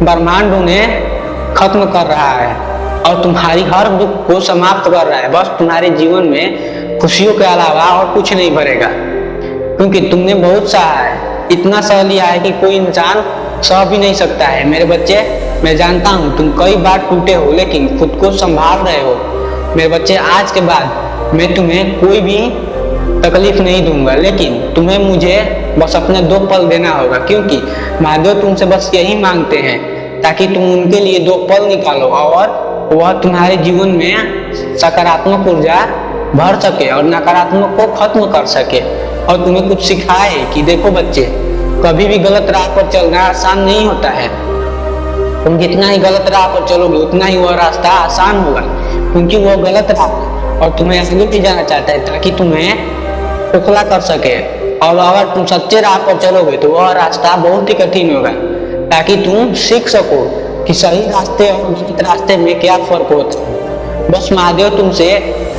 ब्रह्मांड उन्हें खत्म कर रहा है और तुम्हारी हर दुख को समाप्त कर रहा है। बस तुम्हारे जीवन में खुशियों के अलावा और कुछ नहीं भरेगा, क्योंकि तुमने बहुत सहा है, इतना सह लिया है कि कोई इंसान सह भी नहीं सकता है। मेरे बच्चे, मैं जानता हूँ तुम कई बार टूटे हो, लेकिन खुद को संभाल रहे हो। मेरे बच्चे, आज के बाद मैं तुम्हें कोई भी तकलीफ नहीं दूंगा, लेकिन तुम्हें मुझे बस अपने 2 पल देना होगा, क्योंकि महादेव तुमसे बस यही मांगते हैं ताकि तुम उनके लिए 2 पल निकालो और वह तुम्हारे जीवन में सकारात्मक ऊर्जा भर सके और नकारात्मक को खत्म कर सके और तुम्हें कुछ सिखाए कि देखो बच्चे, कभी भी गलत राह पर चलना आसान नहीं होता है। तुम जितना ही गलत राह पर चलोगे उतना ही वह रास्ता आसान होगा, क्योंकि वह गलत राह और तुम्हें आगे भी जाना चाहता है ताकि तुम्हें खोखला कर सके। और अगर तुम सच्चे राह पर चलोगे तो वह रास्ता बहुत ही कठिन होगा, ताकि तुम सीख सको कि सही रास्ते और गलत रास्ते में क्या फर्क होता है। बस महादेव तुमसे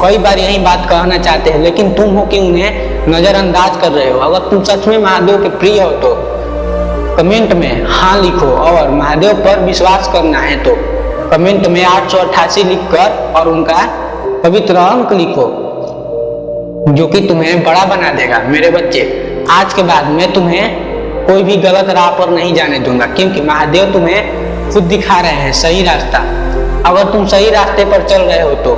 कई बार यही बात कहना चाहते हैं, लेकिन तुम हो कि उन्हें नजरअंदाज कर रहे हो। अगर तुम सच में महादेव के प्रिय हो तो कमेंट में हाँ लिखो, और महादेव पर विश्वास करना है तो कमेंट में 888 लिखकर और उनका पवित्र अंक लिखो, जो कि तुम्हें बड़ा बना देगा। मेरे बच्चे, आज के बाद मैं तुम्हें कोई भी गलत राह पर नहीं जाने दूंगा, क्योंकि महादेव तुम्हें खुद दिखा रहे हैं सही रास्ता। अगर तुम सही रास्ते पर चल रहे हो तो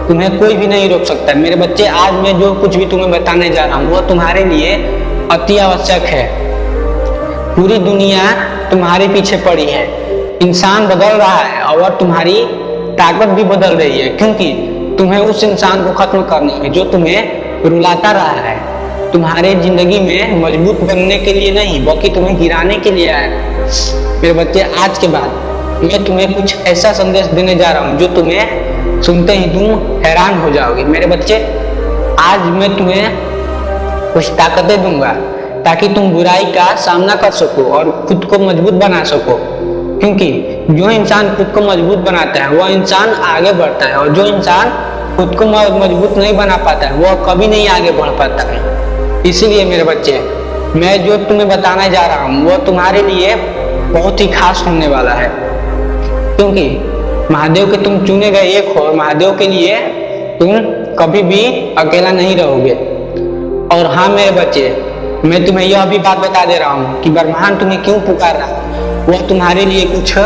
तुम्हें कोई भी नहीं रोक सकता। मेरे बच्चे, आज मैं जो कुछ भी तुम्हें बताने जा रहा हूँ वो तुम्हारे लिए अति आवश्यक है। पूरी दुनिया तुम्हारे पीछे पड़ी है, इंसान बदल रहा है और तुम्हारी ताकत भी बदल रही है, क्योंकि तुम्हें उस इंसान को खत्म करना है जो तुम्हें रुलाता रहा है। तुम्हारे जिंदगी में मजबूत बनने के लिए नहीं, बल्कि तुम्हें गिराने के लिए आया। मेरे बच्चे, आज के बाद मैं तुम्हें कुछ ऐसा संदेश देने जा रहा हूँ जो तुम्हें सुनते ही तुम हैरान हो जाओगे। मेरे बच्चे, आज मैं तुम्हें कुछ ताकतें दूंगा ताकि तुम बुराई का सामना कर सको और खुद को मजबूत बना सको, क्योंकि जो इंसान खुद को मजबूत बनाता है वह इंसान आगे बढ़ता है, और जो इंसान खुद को मजबूत नहीं बना पाता है वह कभी नहीं आगे बढ़ पाता है। इसीलिए मेरे बच्चे, मैं जो तुम्हें बताने जा रहा हूँ वो तुम्हारे लिए बहुत ही खास होने वाला है, क्योंकि महादेव के तुम चुने गए एक हो। महादेव के लिए तुम कभी भी अकेला नहीं रहोगे। और हाँ मेरे बच्चे, मैं तुम्हें यह भी बात बता दे रहा हूँ कि ब्रह्मांड तुम्हें क्यों पुकार रहा है। वह तुम्हारे लिए कुछ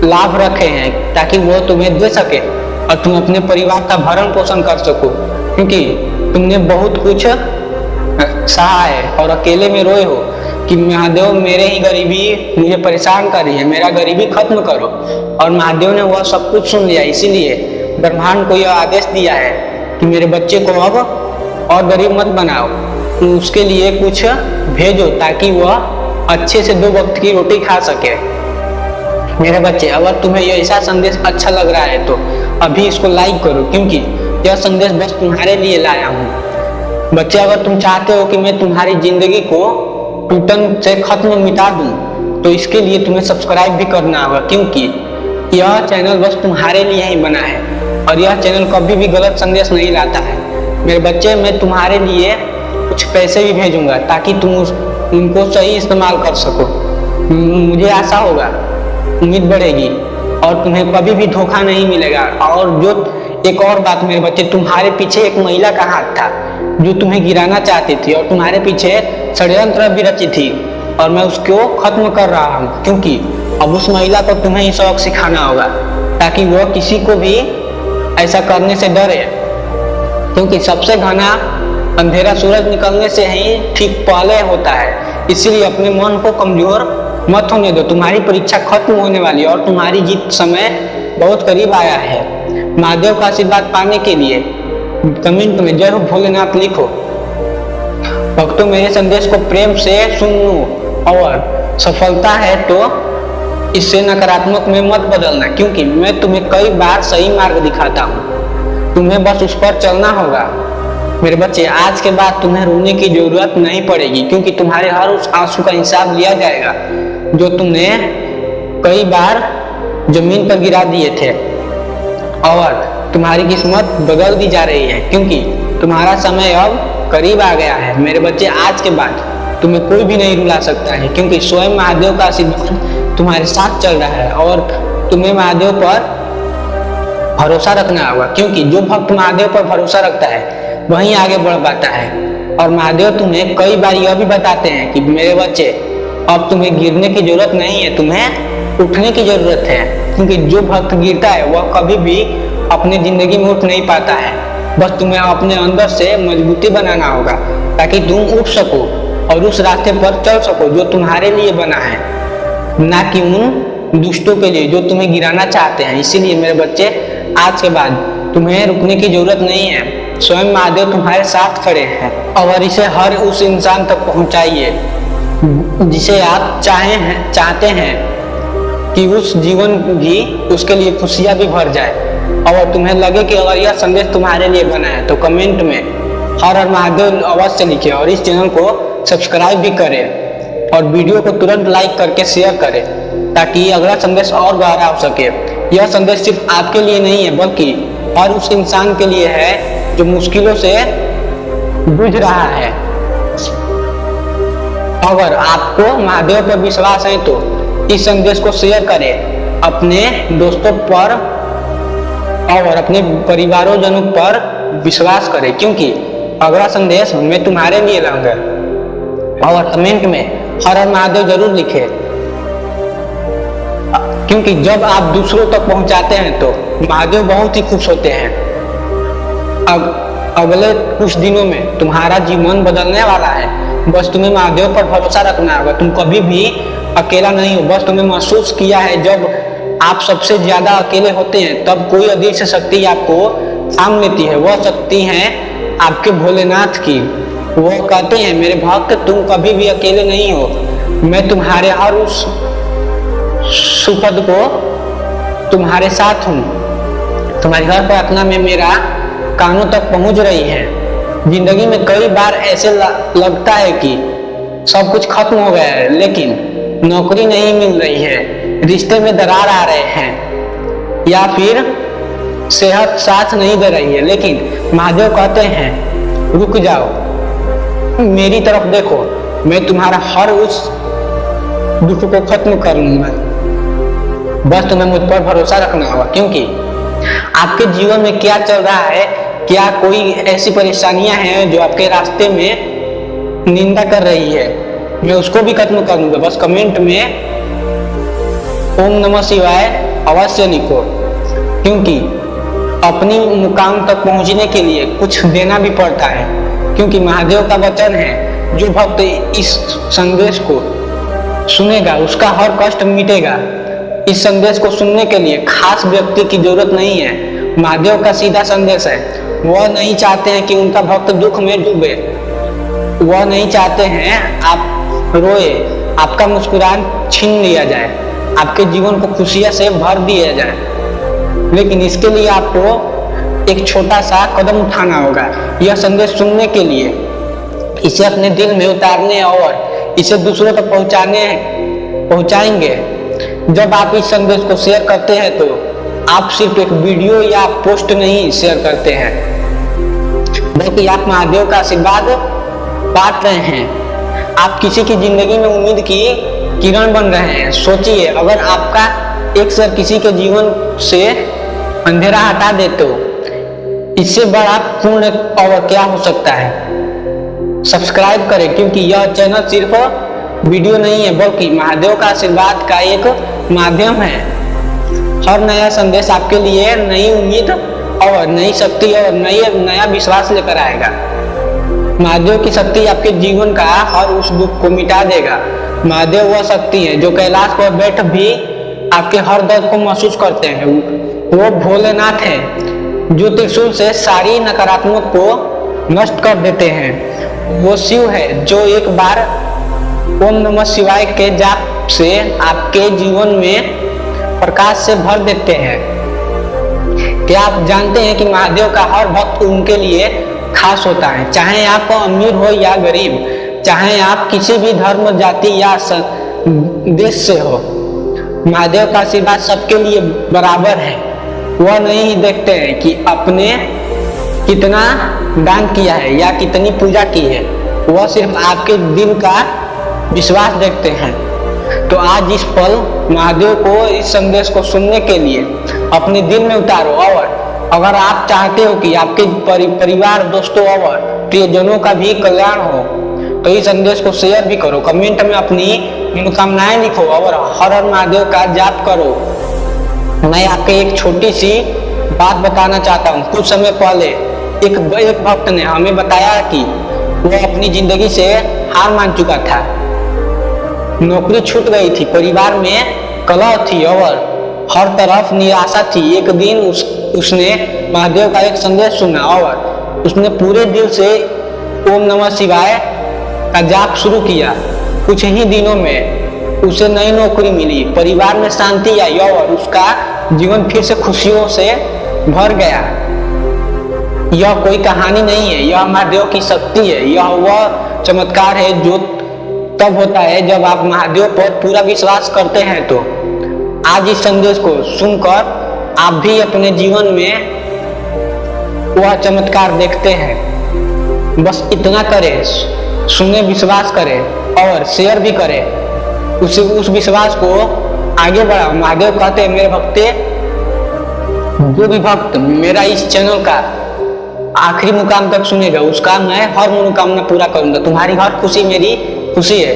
लाभ रखे हैं ताकि वो तुम्हें दे सके और तुम अपने परिवार का भरण पोषण कर सको, क्योंकि तुमने बहुत कुछ सहा है और अकेले में रोए हो कि महादेव मेरे ही गरीबी मुझे परेशान कर रही है, मेरा गरीबी खत्म करो। और महादेव ने वह सब कुछ सुन लिया, इसीलिए ब्रह्मांड को यह आदेश दिया है कि मेरे बच्चे को अब और गरीब मत बनाओ, तो उसके लिए कुछ भेजो ताकि वह अच्छे से 2 वक्त की रोटी खा सके। मेरे बच्चे, अगर तुम्हें यह ऐसा संदेश अच्छा लग रहा है तो अभी इसको लाइक करो, क्योंकि यह संदेश बस तुम्हारे लिए लाया हूँ। बच्चे, अगर तुम चाहते हो कि मैं तुम्हारी जिंदगी को टूटन से खत्म मिटा दूं, तो इसके लिए तुम्हें सब्सक्राइब भी करना होगा, क्योंकि यह चैनल बस तुम्हारे लिए ही बना है और यह चैनल कभी भी गलत संदेश नहीं लाता है। मेरे बच्चे, मैं तुम्हारे लिए कुछ पैसे भी भेजूंगा ताकि तुम उनको सही इस्तेमाल कर सको। मुझे आशा होगा, उम्मीद बढ़ेगी और तुम्हें कभी भी धोखा नहीं मिलेगा। और जो एक और बात मेरे बच्चे, तुम्हारे पीछे एक महिला का हाथ था जो तुम्हें गिराना चाहती थी और तुम्हारे पीछे षड्यंत्र भी रची थी, और मैं उसको खत्म कर रहा हूँ, क्योंकि अब उस महिला को तुम्हें ही सबक सिखाना होगा ताकि वो किसी को भी ऐसा करने से डरे, क्योंकि सबसे घना अंधेरा सूरज निकलने से ही ठीक पहले होता है। इसीलिए अपने मन को कमजोर मत होने दो। तुम्हारी परीक्षा खत्म होने वाली है और तुम्हारी जीत समय बहुत करीब आया है। महादेव का आशीर्वाद पाने के लिए कमेंट में जय हो भोलेनाथ लिखो। भक्तों, मेरे संदेश को प्रेम से सुनो और सफलता है तो इससे नकारात्मक में मत बदलना, क्योंकि मैं तुम्हें कई बार सही मार्ग दिखाता हूँ, तुम्हें बस उस पर चलना होगा। मेरे बच्चे, आज के बाद तुम्हें रोने की जरूरत नहीं पड़ेगी, क्योंकि तुम्हारे हर उस आंसू का हिसाब लिया जाएगा जो तुमने कई बार जमीन पर गिरा दिए थे, और तुम्हारी किस्मत बदल दी जा रही है, क्योंकि तुम्हारा समय अब करीब आ गया है। मेरे बच्चे, आज के बाद तुम्हें कोई भी नहीं रुला सकता है, क्योंकि स्वयं महादेव का आशीर्वाद तुम्हारे साथ चल रहा है और तुम्हें महादेव पर भरोसा रखना होगा, क्योंकि जो भक्त महादेव पर भरोसा रखता है वहीं आगे बढ़ पाता है। और महादेव तुम्हें कई बार यह भी बताते हैं कि मेरे बच्चे, अब तुम्हें गिरने की जरूरत नहीं है, तुम्हें उठने की जरूरत है, क्योंकि जो भक्त गिरता है वह कभी भी अपनी जिंदगी में उठ नहीं पाता है। बस तुम्हें अपने अंदर से मजबूती बनाना होगा ताकि तुम उठ सको और उस रास्ते पर चल सको जो तुम्हारे लिए बना है, ना कि उन दुष्टों के लिए जो तुम्हें गिराना चाहते हैं। इसीलिए मेरे बच्चे, आज के बाद तुम्हें रुकने की जरूरत नहीं है, स्वयं महादेव तुम्हारे साथ खड़े हैं। और इसे हर उस इंसान तक पहुंचाइए जिसे आप चाहते हैं कि उस जीवन भी उसके लिए खुशियां भी भर जाए। और तुम्हें लगे कि अगर यह संदेश तुम्हारे लिए बना है तो कमेंट में हर हर महादेव अवश्य लिखें और इस चैनल को सब्सक्राइब भी करें और वीडियो को तुरंत लाइक करके शेयर करें ताकि अगला संदेश और गहरा हो सके। यह संदेश सिर्फ आपके लिए नहीं है बल्कि हर उस इंसान के लिए है जो मुश्किलों से जूझ रहा है। अगर आपको महादेव पर विश्वास है तो इस संदेश को शेयर करें अपने दोस्तों पर और अपने परिवारों जनों पर विश्वास करें, क्योंकि अगला संदेश मैं तुम्हारे लिए लाऊंगा। और कमेंट में हर हर महादेव जरूर लिखें, क्योंकि जब आप दूसरों तक पहुंचाते हैं तो महादेव बहुत ही खुश होते हैं। अगले कुछ दिनों में तुम्हारा जीवन बदलने वाला है। बस तुम्हें महादेव पर भरोसा रखना होगा। तुम कभी भी अकेला नहीं हो। बस तुम्हें महसूस किया है जब आप सबसे ज्यादा अकेले होते हैं तब कोई अदृश्य शक्ति आपको थाम लेती है। वह शक्ति है आपके भोलेनाथ की। वो कहते हैं, मेरे भक्त, तुम कभी भी अकेले नहीं हो। मैं तुम्हारे हर उस सुखद को तुम्हारे साथ हूँ। तुम्हारी हर प्रार्थना में मेरा कानों तक पहुंच रही है। जिंदगी में कई बार ऐसे लगता है कि सब कुछ खत्म हो गया है, लेकिन नौकरी नहीं मिल रही है, रिश्ते में दरार आ रहे हैं या फिर सेहत साथ नहीं दे रही है। लेकिन महादेव कहते हैं, रुक जाओ, मेरी तरफ देखो, मैं तुम्हारा हर उस दुख को खत्म कर लूंगा। बस तुम्हें मुझ पर भरोसा रखना होगा, क्योंकि आपके जीवन में क्या चल रहा है, क्या कोई ऐसी परेशानियां हैं जो आपके रास्ते में निंदा कर रही है, मैं उसको भी खत्म कर दूंगा। बस कमेंट में ओम नमः शिवाय अवश्य लिखो, क्योंकि अपनी मुकाम तक पहुंचने के लिए कुछ देना भी पड़ता है। क्योंकि महादेव का वचन है, जो भक्त इस संदेश को सुनेगा उसका हर कष्ट मिटेगा। इस संदेश को सुनने के लिए खास व्यक्ति की जरूरत नहीं है। महादेव का सीधा संदेश है, वह नहीं चाहते हैं कि उनका भक्त दुख में डूबे, वह नहीं चाहते हैं आप रोए, आपका मुस्कुरान छीन लिया जाए, आपके जीवन को खुशियां से भर दिया जाए। लेकिन इसके लिए आपको एक छोटा सा कदम उठाना होगा। यह संदेश सुनने के लिए इसे अपने दिल में उतारने और इसे दूसरों तक पहुंचाएंगे। जब आप इस संदेश को शेयर करते हैं तो आप सिर्फ एक वीडियो या पोस्ट नहीं शेयर करते हैं, बल्कि आप महादेव का आशीर्वाद बांट रहे हैं। आप किसी की जिंदगी में उम्मीद की किरण बन रहे हैं। सोचिए, अगर आपका एक शेयर किसी के जीवन से अंधेरा हटा दे तो इससे बड़ा पूर्ण और क्या हो सकता है। सब्सक्राइब करें, क्योंकि यह चैनल सिर्फ वीडियो नहीं है बल्कि महादेव का आशीर्वाद का एक माध्यम है। हर नया संदेश आपके लिए नई उम्मीद और नई शक्ति और नया विश्वास लेकर आएगा। महादेव की शक्ति आपके जीवन का हर उस दुख को मिटा देगा। महादेव वह शक्ति है जो कैलाश पर बैठ भी आपके हर दर्द को महसूस करते हैं। वो भोलेनाथ है जो त्रिशूल से सारी नकारात्मक को नष्ट कर देते हैं। वो शिव है जो एक बार ओम नमः शिवाय के जाप से आपके जीवन में प्रकाश से भर देते हैं। क्या आप जानते हैं कि महादेव का हर भक्त उनके लिए खास होता है, चाहे आप अमीर हो या गरीब, चाहे आप किसी भी धर्म, जाति या देश से हो। महादेव का आशीर्वाद सबके लिए बराबर है। वह नहीं देखते हैं कि आपने कितना दान किया है या कितनी पूजा की है, वह सिर्फ आपके दिल का विश्वास देखते हैं। तो आज इस पल महादेव को इस संदेश को सुनने के लिए अपने दिल में उतारो। और अगर आप चाहते हो कि आपके परिवार, दोस्तों और प्रियजनों का भी कल्याण हो तो इस संदेश को शेयर भी करो। कमेंट में अपनी मनोकामनाएं लिखो और हर हर महादेव का जाप करो। मैं आपके एक छोटी सी बात बताना चाहता हूँ। कुछ समय पहले एक भक्त ने हमें बताया कि वह अपनी जिंदगी से हार मान चुका था। नौकरी छूट गई थी, परिवार में कलह थी और हर तरफ निराशा थी। एक दिन उसने महादेव का एक संदेश सुना और उसने पूरे दिल से ओम नमः शिवाय का जाप शुरू किया। कुछ ही दिनों में उसे नई नौकरी मिली, परिवार में शांति आई और उसका जीवन फिर से खुशियों से भर गया। यह कोई कहानी नहीं है, यह महादेव की शक्ति है। यह वह चमत्कार है जो तब होता है जब आप महादेव पर पूरा विश्वास करते हैं। तो आज इस संदेश को सुनकर आप भी अपने जीवन में वह चमत्कार देखते हैं। बस इतना करें, सुने, विश्वास करें और शेयर भी करें। उस विश्वास को आगे बढ़ाओ। महादेव कहते हैं, मेरे भक्ते, जो भी भक्त मेरा इस चैनल का आखिरी मुकाम तक सुनेगा उसका मैं हर मनोकामना पूरा करूंगा। तुम्हारी हर खुशी मेरी खुशी है।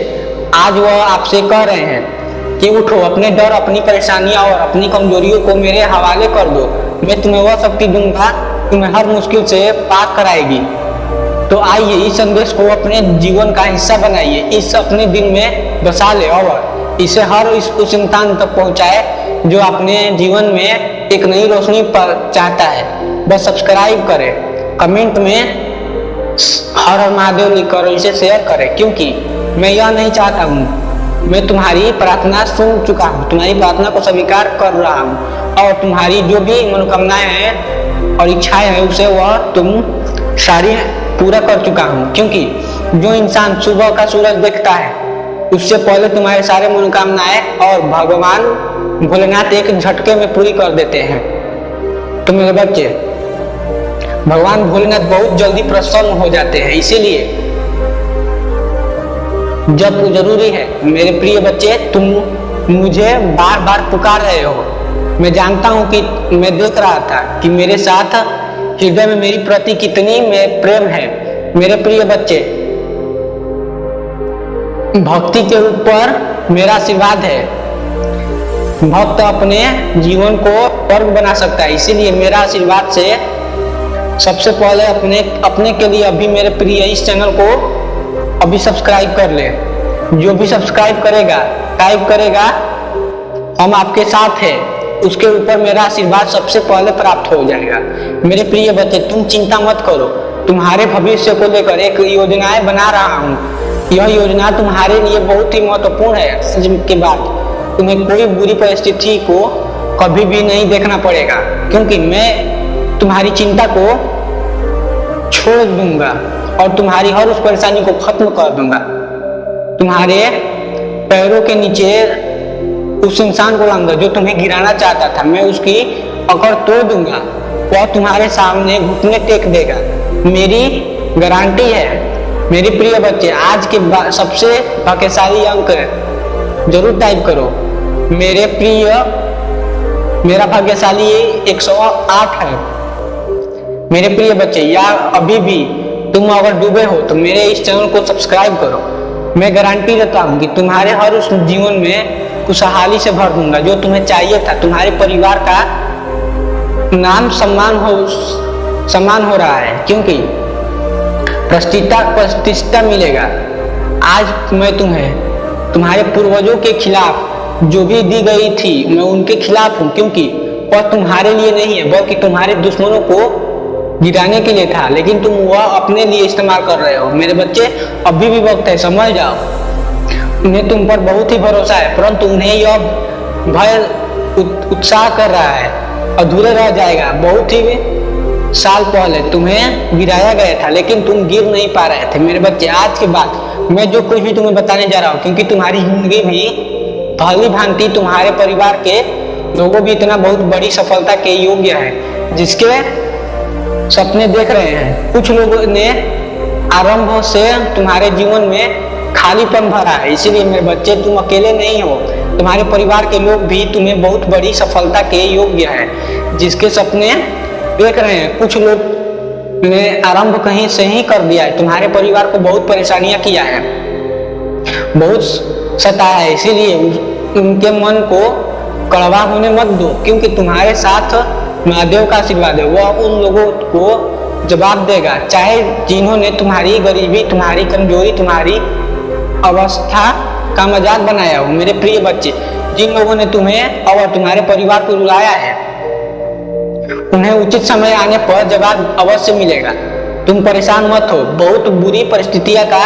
आज वह आपसे कह रहे हैं कि उठो, अपने डर, अपनी परेशानियां और अपनी कमजोरियों को मेरे हवाले कर दो। मैं तुम्हें वह शक्ति दूंगा, तुम्हें हर मुश्किल से पार कराएगी। तो आइए इस संदेश को अपने जीवन का हिस्सा बनाइए, इस अपने दिल में बसा ले और इसे हर उस इंसान तक पहुंचाए जो अपने जीवन में एक नई रोशनी पर चाहता है। बस सब्सक्राइब करें, कमेंट में हर हर महादेव लिखकर इसे शेयर करें, क्योंकि मैं यह नहीं चाहता हूँ। मैं तुम्हारी प्रार्थना सुन चुका हूँ, तुम्हारी प्रार्थना को स्वीकार कर रहा हूँ और तुम्हारी जो भी मनोकामनाएं हैं और इच्छाएं हैं उसे वह तुम सारी पूरा कर चुका हूँ। क्योंकि जो इंसान सुबह का सूरज देखता है उससे पहले तुम्हारे सारे मनोकामनाएं और भगवान भोलेनाथ एक झटके में पूरी कर देते हैं। तो मेरे बच्चे, भगवान भोलेनाथ बहुत जल्दी प्रसन्न हो जाते हैं। इसीलिए जब जरूरी है। मेरे प्रिय बच्चे, तुम मुझे बार बार पुकार रहे हो। मैं जानता हूँ कि मैं देख रहा था कि मेरे साथ हृदय में मेरी प्रति कितनी प्रेम है। मेरे प्रिय बच्चे, भक्ति के ऊपर मेरा आशीर्वाद है। भक्त अपने जीवन को स्वर्ग बना सकता है, इसीलिए मेरा आशीर्वाद से सबसे पहले अपने के लिए अभी मेरे प्रिय इस चैनल को अभी सब्सक्राइब कर ले। जो भी सब्सक्राइब करेगा, टाइप करेगा हम आपके साथ हैं, उसके ऊपर मेरा आशीर्वाद सबसे पहले प्राप्त हो जाएगा। मेरे प्रिय बच्चे, तुम चिंता मत करो। तुम्हारे भविष्य को लेकर एक योजनाएं बना रहा हूँ। यह योजना तुम्हारे लिए बहुत ही महत्वपूर्ण है। आज के बाद तुम्हें कोई बुरी परिस्थिति को कभी भी नहीं देखना पड़ेगा, क्योंकि मैं तुम्हारी चिंता को छोड़ दूंगा और तुम्हारी हर उस परेशानी को खत्म कर दूंगा। तुम्हारे पैरों के नीचे उस इंसान को लाऊंगा जो तुम्हें गिराना चाहता था। मैं उसकी अकड़ तोड़ दूंगा, वह तुम्हारे सामने घुटने टेक देगा। मेरी गारंटी है। मेरे प्रिय बच्चे, आज के सबसे भाग्यशाली अंक जरूर टाइप करो। मेरा भाग्यशाली 108 है। मेरे प्रिय बच्चे, या अभी भी तुम अगर डूबे हो तो मेरे इस चैनल को सब्सक्राइब करो। मैं गारंटी देता हूँ कि तुम्हारे हर उस जीवन में खुशहाली से भर दूंगा जो तुम्हें चाहिए था। तुम्हारे परिवार का नाम सम्मान हो रहा है, क्योंकि प्रतिष्ठा मिलेगा। आज मैं तुम्हें तुम्हारे पूर्वजों के खिलाफ जो भी दी गई थी, मैं उनके खिलाफ हूँ, क्योंकि वह तुम्हारे लिए नहीं है बल्कि तुम्हारे दुश्मनों को गिराने के लिए था, लेकिन तुम वह अपने लिए इस्तेमाल कर रहे हो। मेरे बच्चे, अभी भी वक्त है, समझ जाओ। उन्हें तुम पर बहुत ही भरोसा है, परंतु उन्हें यह भय उत्साह कर रहा है, अधूरे रह जाएगा। बहुत ही साल पहले तुम्हें गिराया गया था, लेकिन तुम गिर नहीं पा रहे थे। मेरे बच्चे, आज के बाद मैं जो कुछ भी तुम्हें बताने जा रहा हूँ, क्योंकि तुम्हारी जिंदगी भी भली भांति तुम्हारे परिवार के लोगों भी इतना बहुत बड़ी सफलता के योग्य है, जिसके सपने देख रहे हैं। कुछ लोगों ने आरंभ से तुम्हारे जीवन में खालीपन भरा है, इसीलिए मेरे बच्चे तुम अकेले नहीं हो। तुम्हारे परिवार के लोग भी तुम्हें बहुत बड़ी सफलता के योग्य है, जिसके सपने देख रहे हैं। कुछ लोग ने आरंभ कहीं से ही कर दिया है, तुम्हारे परिवार को बहुत परेशानियां किया है, बहुत सताया है, इसीलिए उनके मन को कड़वा होने मत दो, क्योंकि तुम्हारे साथ महादेव का आशीर्वाद है। वह उन लोगों को जवाब देगा, चाहे जिन्होंने तुम्हारी गरीबी, तुम्हारी कमजोरी, तुम्हारी अवस्था का मजाक बनाया हो। मेरे प्रिय बच्चे, जिन लोगों ने तुम्हें और तुम्हारे परिवार को रुलाया है, उन्हें उचित समय आने पर जवाब अवश्य मिलेगा। तुम परेशान मत हो। बहुत बुरी परिस्थितियों का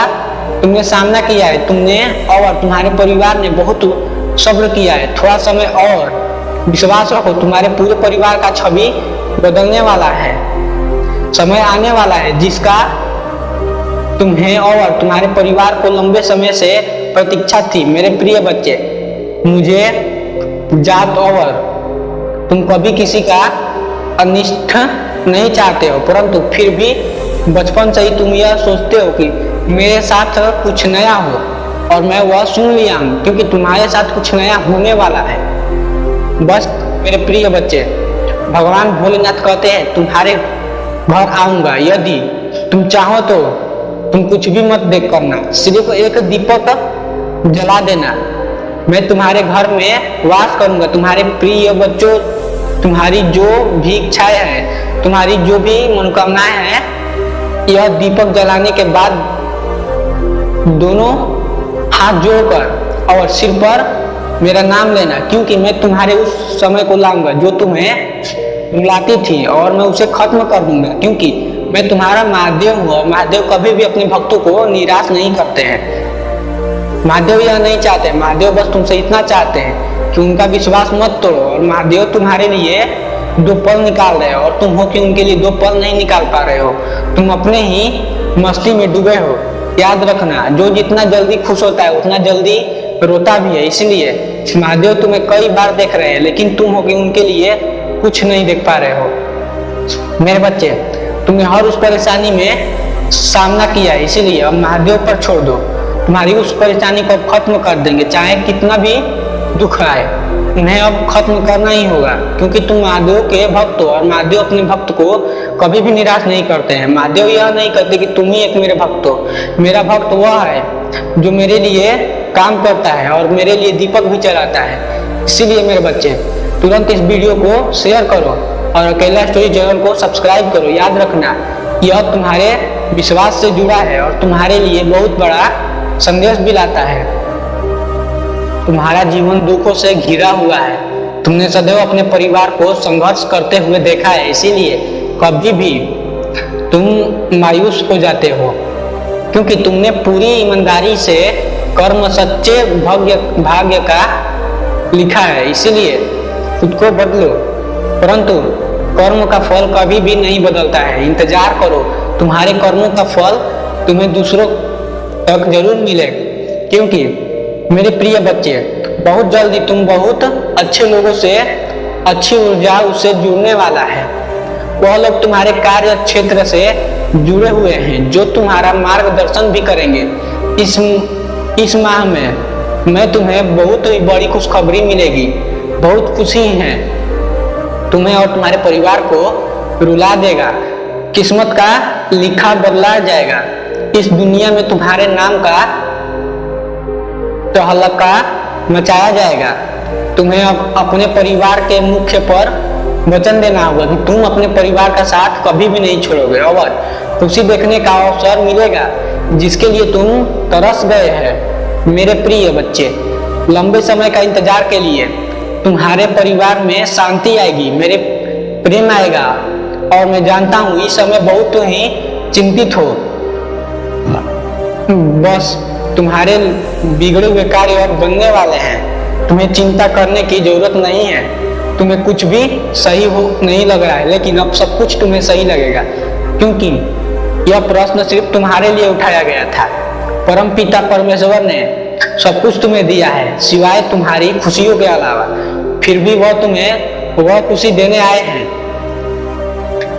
तुमने सामना किया है, तुमने और तुम्हारे परिवार ने बहुत सब्र किया है। थोड़ा समय और विश्वास रखो, तुम्हारे पूरे परिवार का छवि बदलने वाला है। समय आने वाला है जिसका तुम्हें और तुम्हारे परिवार को लंबे समय से प्रतीक्षा थी। मेरे प्रिय बच्चे, मुझे जात और तुम कभी किसी का अनिष्ट नहीं चाहते हो, परंतु फिर भी बचपन से ही तुम यह सोचते हो कि मेरे साथ कुछ नया हो, और मैं वह सुन लिया हूँ, क्योंकि तुम्हारे साथ कुछ नया होने वाला है। बस मेरे प्रिय बच्चे, भगवान भोलेनाथ कहते हैं तुम्हारे घर आऊंगा, यदि तुम चाहो तो तुम कुछ भी मत देख करना, सिर्फ एक दीपक जला देना। मैं तुम्हारे घर में वास करूंगा। तुम्हारे प्रिय बच्चों, तुम्हारी जो भी इच्छाएं हैं, तुम्हारी जो भी मनोकामनाएं हैं, यह दीपक जलाने के बाद दोनों हाथ जोड़कर और सिर पर मेरा नाम लेना, क्योंकि मैं तुम्हारे उस समय को लाऊंगा जो तुम्हें रुलाती थी, और मैं उसे खत्म कर दूंगा, क्योंकि मैं तुम्हारा महादेव हूँ, और महादेव कभी भी अपने भक्तों को निराश नहीं करते हैं। महादेव यह नहीं चाहते, महादेव बस तुमसे इतना चाहते हैं कि उनका विश्वास मत तोड़ो। और महादेव तुम्हारे लिए 2 पल निकाल रहे हो, और तुम हो कि उनके लिए 2 पल नहीं निकाल पा रहे हो। तुम अपने ही मस्ती में डूबे हो। याद रखना, जो जितना जल्दी खुश होता है उतना जल्दी रोता भी है। इसलिए महादेव तुम्हें कई बार देख रहे हैं, लेकिन तुम हो कि उनके लिए कुछ नहीं देख पा रहे हो। मेरे बच्चे, तुमने हर उस परेशानी में सामना किया है, इसीलिए अब महादेव पर छोड़ दो। तुम्हारी उस परेशानी को अब खत्म कर देंगे, चाहे कितना भी दुख आए, उन्हें अब खत्म करना ही होगा। क्योंकि तुम महादेव के भक्त हो और महादेव अपने भक्त को कभी भी निराश नहीं करते हैं। महादेव यह नहीं कहते कि तुम ही एक मेरे भक्त हो। मेरा भक्त वह है जो मेरे लिए काम करता है और मेरे लिए दीपक भी चलाता है। इसीलिए मेरे बच्चे, तुरंत इस वीडियो को शेयर करो और अकेला स्टोरी चैनल को सब्सक्राइब करो। याद रखना, यह तुम्हारे विश्वास से जुड़ा है और तुम्हारे लिए बहुत बड़ा संदेश भी लाता है। तुम्हारा जीवन दुखों से घिरा हुआ है। तुमने सदैव अपने परिवार को संघर्ष करते हुए देखा है, इसीलिए कभी भी तुम मायूस हो जाते हो, क्योंकि तुमने पूरी ईमानदारी से कर्म सच्चे भाग्य का लिखा है। इसीलिए खुद को बदलो, परंतु कर्म का फल कभी भी नहीं बदलता है। इंतजार करो, तुम्हारे कर्मों का फल तुम्हें दूसरों तक जरूर मिलेगा। क्योंकि मेरे प्रिय बच्चे, बहुत जल्दी तुम बहुत अच्छे लोगों से अच्छी ऊर्जा उससे जुड़ने वाला है। वह लोग तुम्हारे कार्य क्षेत्र से जुड़े हुए हैं जो तुम्हारा मार्गदर्शन भी करेंगे। इस माह में मैं तुम्हें बहुत ही बड़ी खुशखबरी मिलेगी। बहुत खुशी है, तुम्हें और तुम्हारे परिवार को रुला देगा। किस्मत का लिखा बदला जाएगा। इस दुनिया में तुम्हारे नाम का तहलका मचाया जाएगा। तुम्हें अब अपने परिवार के मुख्य पर वचन देना होगा कि तुम अपने परिवार का साथ कभी भी नहीं छोड़ोगे और खुशी देखने का अवसर मिलेगा जिसके लिए तुम तरस गए हैं। मेरे प्रिय बच्चे, लंबे समय का इंतजार के लिए तुम्हारे परिवार में शांति आएगी, मेरे प्रेम आएगा और मैं जानता हूँ इस समय बहुत ही चिंतित हो। बस तुम्हारे बिगड़े हुए कार्य अब बनने वाले हैं। तुम्हें चिंता करने की जरूरत नहीं है। तुम्हें कुछ भी सही हो नहीं लग रहा है, लेकिन अब सब कुछ तुम्हें सही लगेगा, क्योंकि यह प्रश्न सिर्फ तुम्हारे लिए उठाया गया था। परम पिता परमेश्वर ने सब कुछ तुम्हें दिया है सिवाय तुम्हारी खुशियों के अलावा। फिर भी वह तुम्हें वह खुशी देने आए हैं।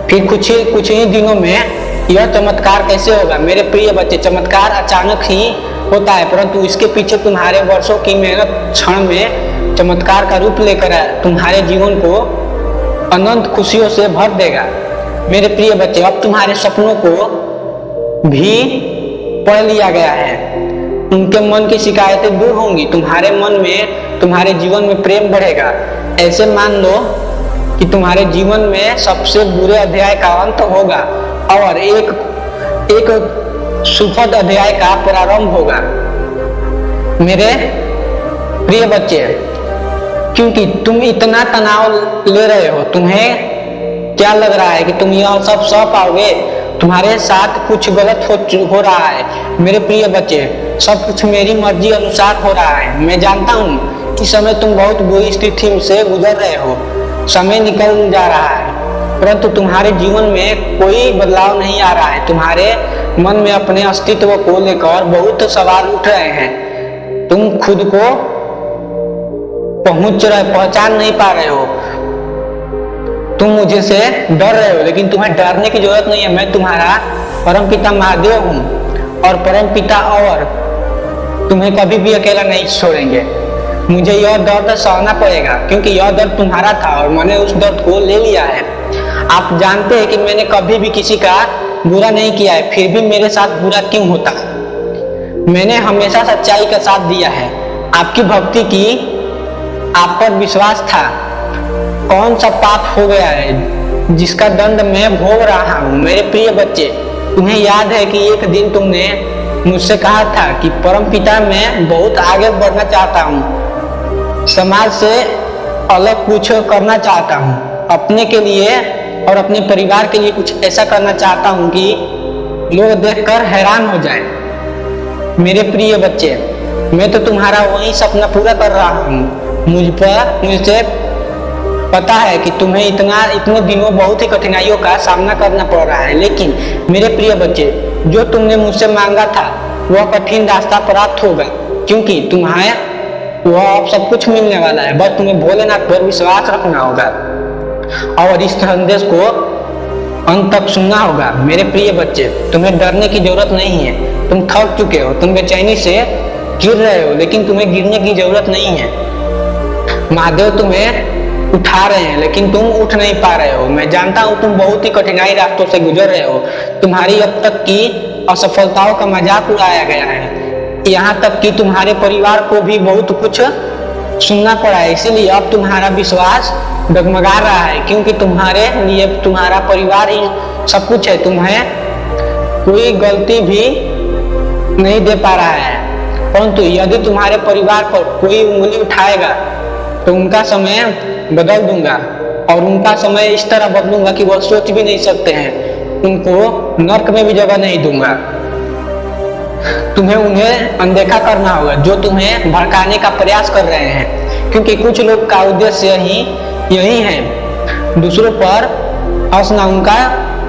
फिर कुछ ही दिनों में यह चमत्कार कैसे होगा? मेरे प्रिय बच्चे, चमत्कार अचानक ही होता है, परंतु इसके पीछे तुम्हारे वर्षों की मेहनत क्षण में चमत्कार का रूप लेकर तुम्हारे जीवन को अनंत खुशियों से भर देगा। मेरे प्रिय बच्चे, अब तुम्हारे सपनों को भी पढ़ लिया गया है। उनके मन की शिकायतें दूर होंगी। तुम्हारे मन में, तुम्हारे जीवन में प्रेम बढ़ेगा। ऐसे मान लो कि तुम्हारे जीवन में सबसे बुरे अध्याय का अंत होगा और एक सुखद अध्याय का प्रारंभ होगा। मेरे प्रिय बच्चे, क्योंकि तुम इतना तनाव ले रहे हो, तुम्हें क्या लग रहा है कि तुम यह सब सह पाओगे? तुम्हारे साथ कुछ गलत हो रहा है। मेरे प्रिय बच्चे, सब कुछ मेरी मर्जी अनुसार हो रहा है। मैं जानता हूँ कि समय तुम बहुत बुरी स्थिति से गुजर रहे हो। समय निकल जा रहा है, परंतु तुम्हारे जीवन में कोई बदलाव नहीं आ रहा है। तुम्हारे मन में अपने अस्तित्व को लेकर बहुत सवाल उठ रहे हैं। तुम खुद को पहचान नहीं पा रहे हो। तुम मुझे से डर रहे हो, लेकिन तुम्हें डरने की जरूरत नहीं है। मैं तुम्हारा परमपिता महादेव हूँ और परमपिता और तुम्हें कभी भी अकेला नहीं छोड़ेंगे। मुझे यह दर्द सहना पड़ेगा क्योंकि यह दर्द तुम्हारा था और मैंने उस दर्द को ले लिया है। आप जानते हैं कि मैंने कभी भी किसी का बुरा नहीं किया है, फिर भी मेरे साथ बुरा क्यों होता? मैंने हमेशा सच्चाई का साथ दिया है। आपकी भक्ति की, आप पर विश्वास था। कौन सा पाप हो गया है जिसका दंड मैं भोग रहा हूँ? मेरे प्रिय बच्चे, तुम्हें याद है कि एक दिन तुमने मुझसे कहा था कि परमपिता मैं बहुत आगे बढ़ना चाहता हूँ, समाज से अलग कुछ करना चाहता हूँ, अपने के लिए और अपने परिवार के लिए कुछ ऐसा करना चाहता हूँ कि लोग देखकर हैरान हो जाएं। मेरे प्रिय बच्चे, मैं तो तुम्हारा वही सपना पूरा कर रहा हूँ। मुझसे पता है कि तुम्हें इतने दिनों बहुत ही कठिनाइयों का सामना करना पड़ रहा है, लेकिन मेरे प्रिय बच्चे, जो तुमने मुझसे मांगा था वह कठिन रास्ता प्राप्त होगा, क्योंकि तुम्हें वह अब सब कुछ मिलने वाला है। बस तुम्हें भोलेनाथ पर विश्वास रखना होगा और इस संदेश को अंत तक सुनना होगा। मेरे प्रिय बच्चे, तुम्हें डरने की जरूरत नहीं है। तुम थक चुके हो, तुम बेचैनी से गिर रहे हो, लेकिन तुम्हें गिरने की जरूरत नहीं है। महादेव तुम्हें उठा रहे हैं, लेकिन तुम उठ नहीं पा रहे हो। मैं जानता हूँ तुम बहुत ही कठिनाई रास्तों से गुजर रहे हो। तुम्हारी अब तक की असफलताओं का मजाक उड़ाया गया है, यहाँ तक कि तुम्हारे परिवार को भी बहुत कुछ सुनना पड़ा है। इसीलिए अब तुम्हारा विश्वास डगमगा रहा है, क्योंकि तुम्हारे लिए तुम्हारा परिवार ही सब कुछ है। तुम्हें कोई गलती भी नहीं दे पा रहा है, परंतु यदि तुम्हारे परिवार पर कोई उंगली उठाएगा तो उनका समय बदल दूंगा, और उनका समय इस तरह बदलूंगा कि वह सोच भी नहीं सकते हैं। उनको नर्क में भी जगह नहीं दूंगा। तुम्हें उन्हें अनदेखा करना होगा जो तुम्हें भड़काने का प्रयास कर रहे हैं, क्योंकि कुछ लोग का उद्देश्य यही है दूसरों पर हंसना, उनका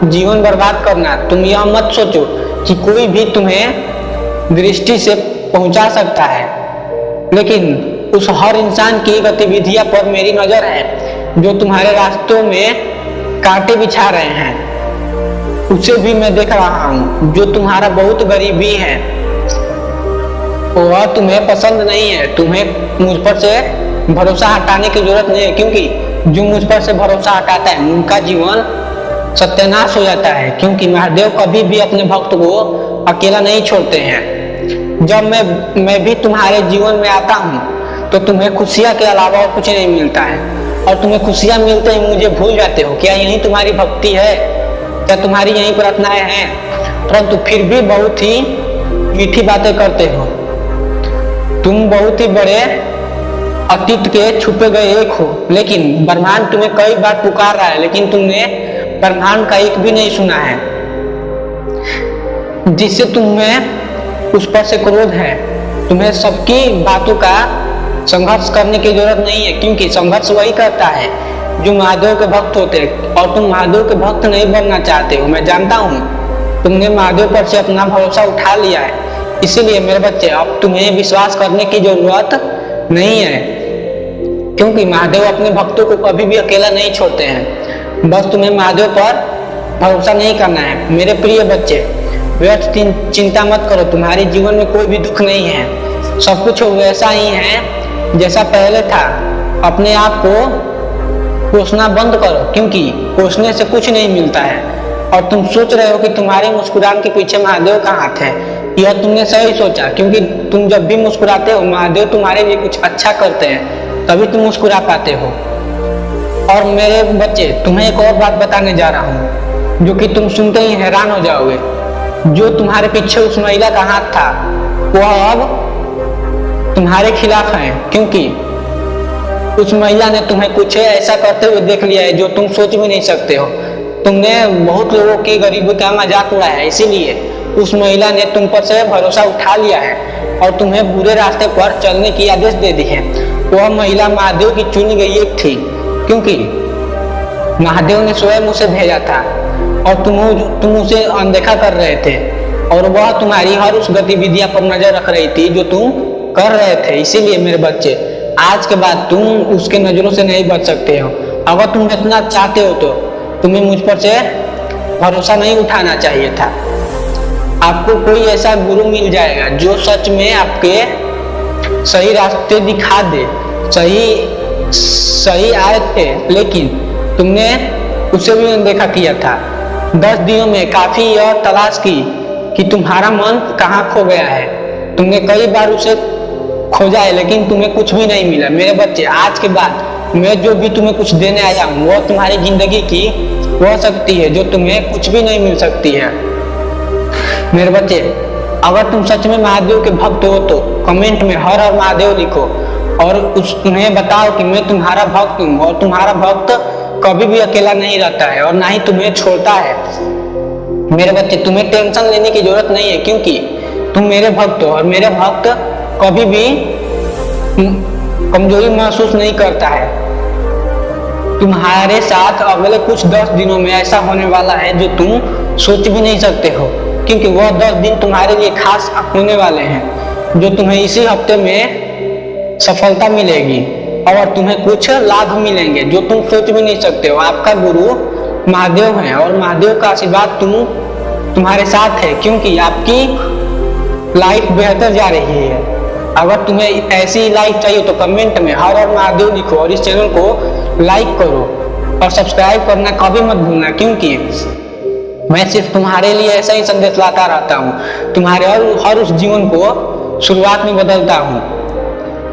जीवन बर्बाद करना। तुम यह मत सोचो कि कोई भी तुम्हें दृष्टि से पहुंचा सकता है, लेकिन उस हर इंसान की गतिविधियों पर मेरी नजर है जो तुम्हारे रास्तों में कांटे बिछा रहे हैं। उसे भी मैं देख रहा हूँ। जो तुम्हारा बहुत गरीबी है वह तुम्हें पसंद नहीं है। तुम्हें मुझ पर से भरोसा हटाने की जरूरत नहीं है, क्योंकि जो मुझ पर से भरोसा हटाता है उनका जीवन सत्यानाश हो जाता है। क्योंकि महादेव कभी भी अपने भक्त को अकेला नहीं छोड़ते हैं। जब मैं भी तुम्हारे जीवन में आता हूँ तो तुम्हें खुशियाँ के अलावा और कुछ नहीं मिलता है, और तुम्हें खुशियाँ मिलते ही मुझे भूल जाते हो। क्या यही तुम्हारी भक्ति है? क्या तुम्हारी यही प्रार्थनाएं हैं? परंतु फिर भी बहुत ही मीठी बातें करते हो। तुम बहुत ही बड़े अतीत के छुपे गए एक हो, लेकिन ब्रह्मांड तुम्हें कई बार पुकार रहा है, लेकिन तुमने ब्रह्मांड का एक भी नहीं सुना है। जिससे तुम्हें उस पर से क्रोध है। तुम्हें सबकी बातों का संघर्ष करने की जरूरत नहीं है, क्योंकि संघर्ष वही करता है जो महादेव के भक्त होते हैं, और तुम महादेव के भक्त नहीं बनना चाहते हो। मैं जानता हूँ तुमने महादेव पर से अपना भरोसा उठा लिया है। इसीलिए मेरे बच्चे, अब तुम्हें विश्वास करने की जरूरत नहीं है, क्योंकि महादेव अपने भक्तों को कभी भी अकेला नहीं छोड़ते हैं। बस तुम्हें महादेव पर भरोसा नहीं करना है। मेरे प्रिय बच्चे, व्यर्थ चिंता मत करो। तुम्हारे जीवन में कोई भी दुख नहीं है। सब कुछ वैसा ही है जैसा पहले था। अपने आप को कोसना बंद करो, क्योंकि कोसने से कुछ नहीं मिलता है। और तुम सोच रहे हो कि तुम्हारे मुस्कुराने के पीछे महादेव का हाथ है। यह तुमने सही सोचा, क्योंकि तुम जब भी मुस्कुराते हो महादेव तुम्हारे लिए कुछ अच्छा करते हैं, तभी तुम मुस्कुरा पाते हो। और मेरे बच्चे, तुम्हें एक और बात बताने जा रहा हूँ जो कि तुम सुनते ही हैरान हो जाओगे। जो तुम्हारे पीछे उस महिला का हाथ था वह अब तुम्हारे खिलाफ है, क्योंकि उस महिला ने तुम्हें कुछ ऐसा करते हुए देख लिया है जो तुम सोच भी नहीं सकते हो। तुमने बहुत लोगों की गरीबी का मजाक उड़ाया है, इसीलिए उस महिला ने तुम पर से भरोसा उठा लिया है और तुम्हें बुरे रास्ते पर चलने की आदेश दे दी है। वह महिला महादेव की चुनी गई एक थी, क्योंकि महादेव ने स्वयं उसे भेजा था और तुम उसे अनदेखा कर रहे थे, और वह तुम्हारी हर उस गतिविधियां पर नजर रख रही थी जो तुम कर रहे थे। इसीलिए मेरे बच्चे, आज के बाद तुम उसके नजरों से नहीं बच सकते हो। अगर तुम इतना चाहते हो तो तुम्हें मुझ पर से भरोसा नहीं उठाना चाहिए था। आपको कोई ऐसा गुरु मिल जाएगा जो सच में आपके सही रास्ते दिखा दे। सही आए थे, लेकिन तुमने उसे भी अनदेखा किया था। 10 दिनों में काफी यह तलाश की कि तुम्हारा मन कहाँ खो गया है। तुमने कई बार उसे खोजा है, लेकिन तुम्हें कुछ भी नहीं मिला। मेरे बच्चे, आज के बाद मैं जो भी तुम्हें कुछ देने आया हूँ वह तुम्हारी जिंदगी की वह शक्ति है जो तुम्हें कुछ भी नहीं मिल सकती है। मेरे बच्चे, अगर तुम सच में महादेव के भक्त हो तो कमेंट में हर हर महादेव लिखो और उन्हें बताओ कि मैं तुम्हारा भक्त हूँ, और तुम्हारा भक्त कभी भी अकेला नहीं रहता है और ना ही तुम्हें छोड़ता है। मेरे बच्चे, तुम्हें टेंशन लेने की जरूरत नहीं है, क्योंकि तुम मेरे भक्त हो और मेरे भक्त कभी भी कमजोरी महसूस नहीं करता है। तुम्हारे साथ अगले कुछ 10 दिनों में ऐसा होने वाला है जो तुम सोच भी नहीं सकते हो, क्योंकि वह 10 दिन तुम्हारे लिए खास होने वाले हैं, जो तुम्हें इसी हफ्ते में सफलता मिलेगी और तुम्हें कुछ लाभ मिलेंगे जो तुम सोच भी नहीं सकते हो। आपका गुरु महादेव है और महादेव का आशीर्वाद तुम्हारे साथ है, क्योंकि आपकी लाइफ बेहतर जा रही है। अगर तुम्हें ऐसी लाइफ चाहिए तो कमेंट में हर हर महादेव लिखो और इस चैनल को लाइक करो और सब्सक्राइब करना कभी मत भूलना, क्योंकि मैं सिर्फ तुम्हारे लिए ऐसा ही संदेश लाता रहता हूँ। तुम्हारे हर उस जीवन को शुरुआत में बदलता हूँ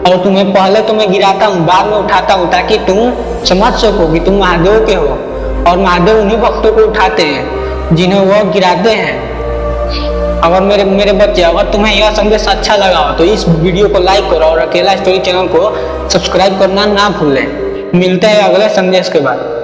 और तुम्हें पहले तो मैं गिराता हूँ, बाद में उठाता हूँ, ताकि तुम समझ सको कि तुम महादेव के हो और महादेव उन्हीं भक्तों को उठाते हैं जिन्हें वो गिराते हैं। अगर मेरे बच्चे, अगर तुम्हें यह संदेश अच्छा लगा हो तो इस वीडियो को लाइक करो और अकेला स्टोरी चैनल को सब्सक्राइब करना ना भूलें। मिलते हैं अगले संदेश के बाद।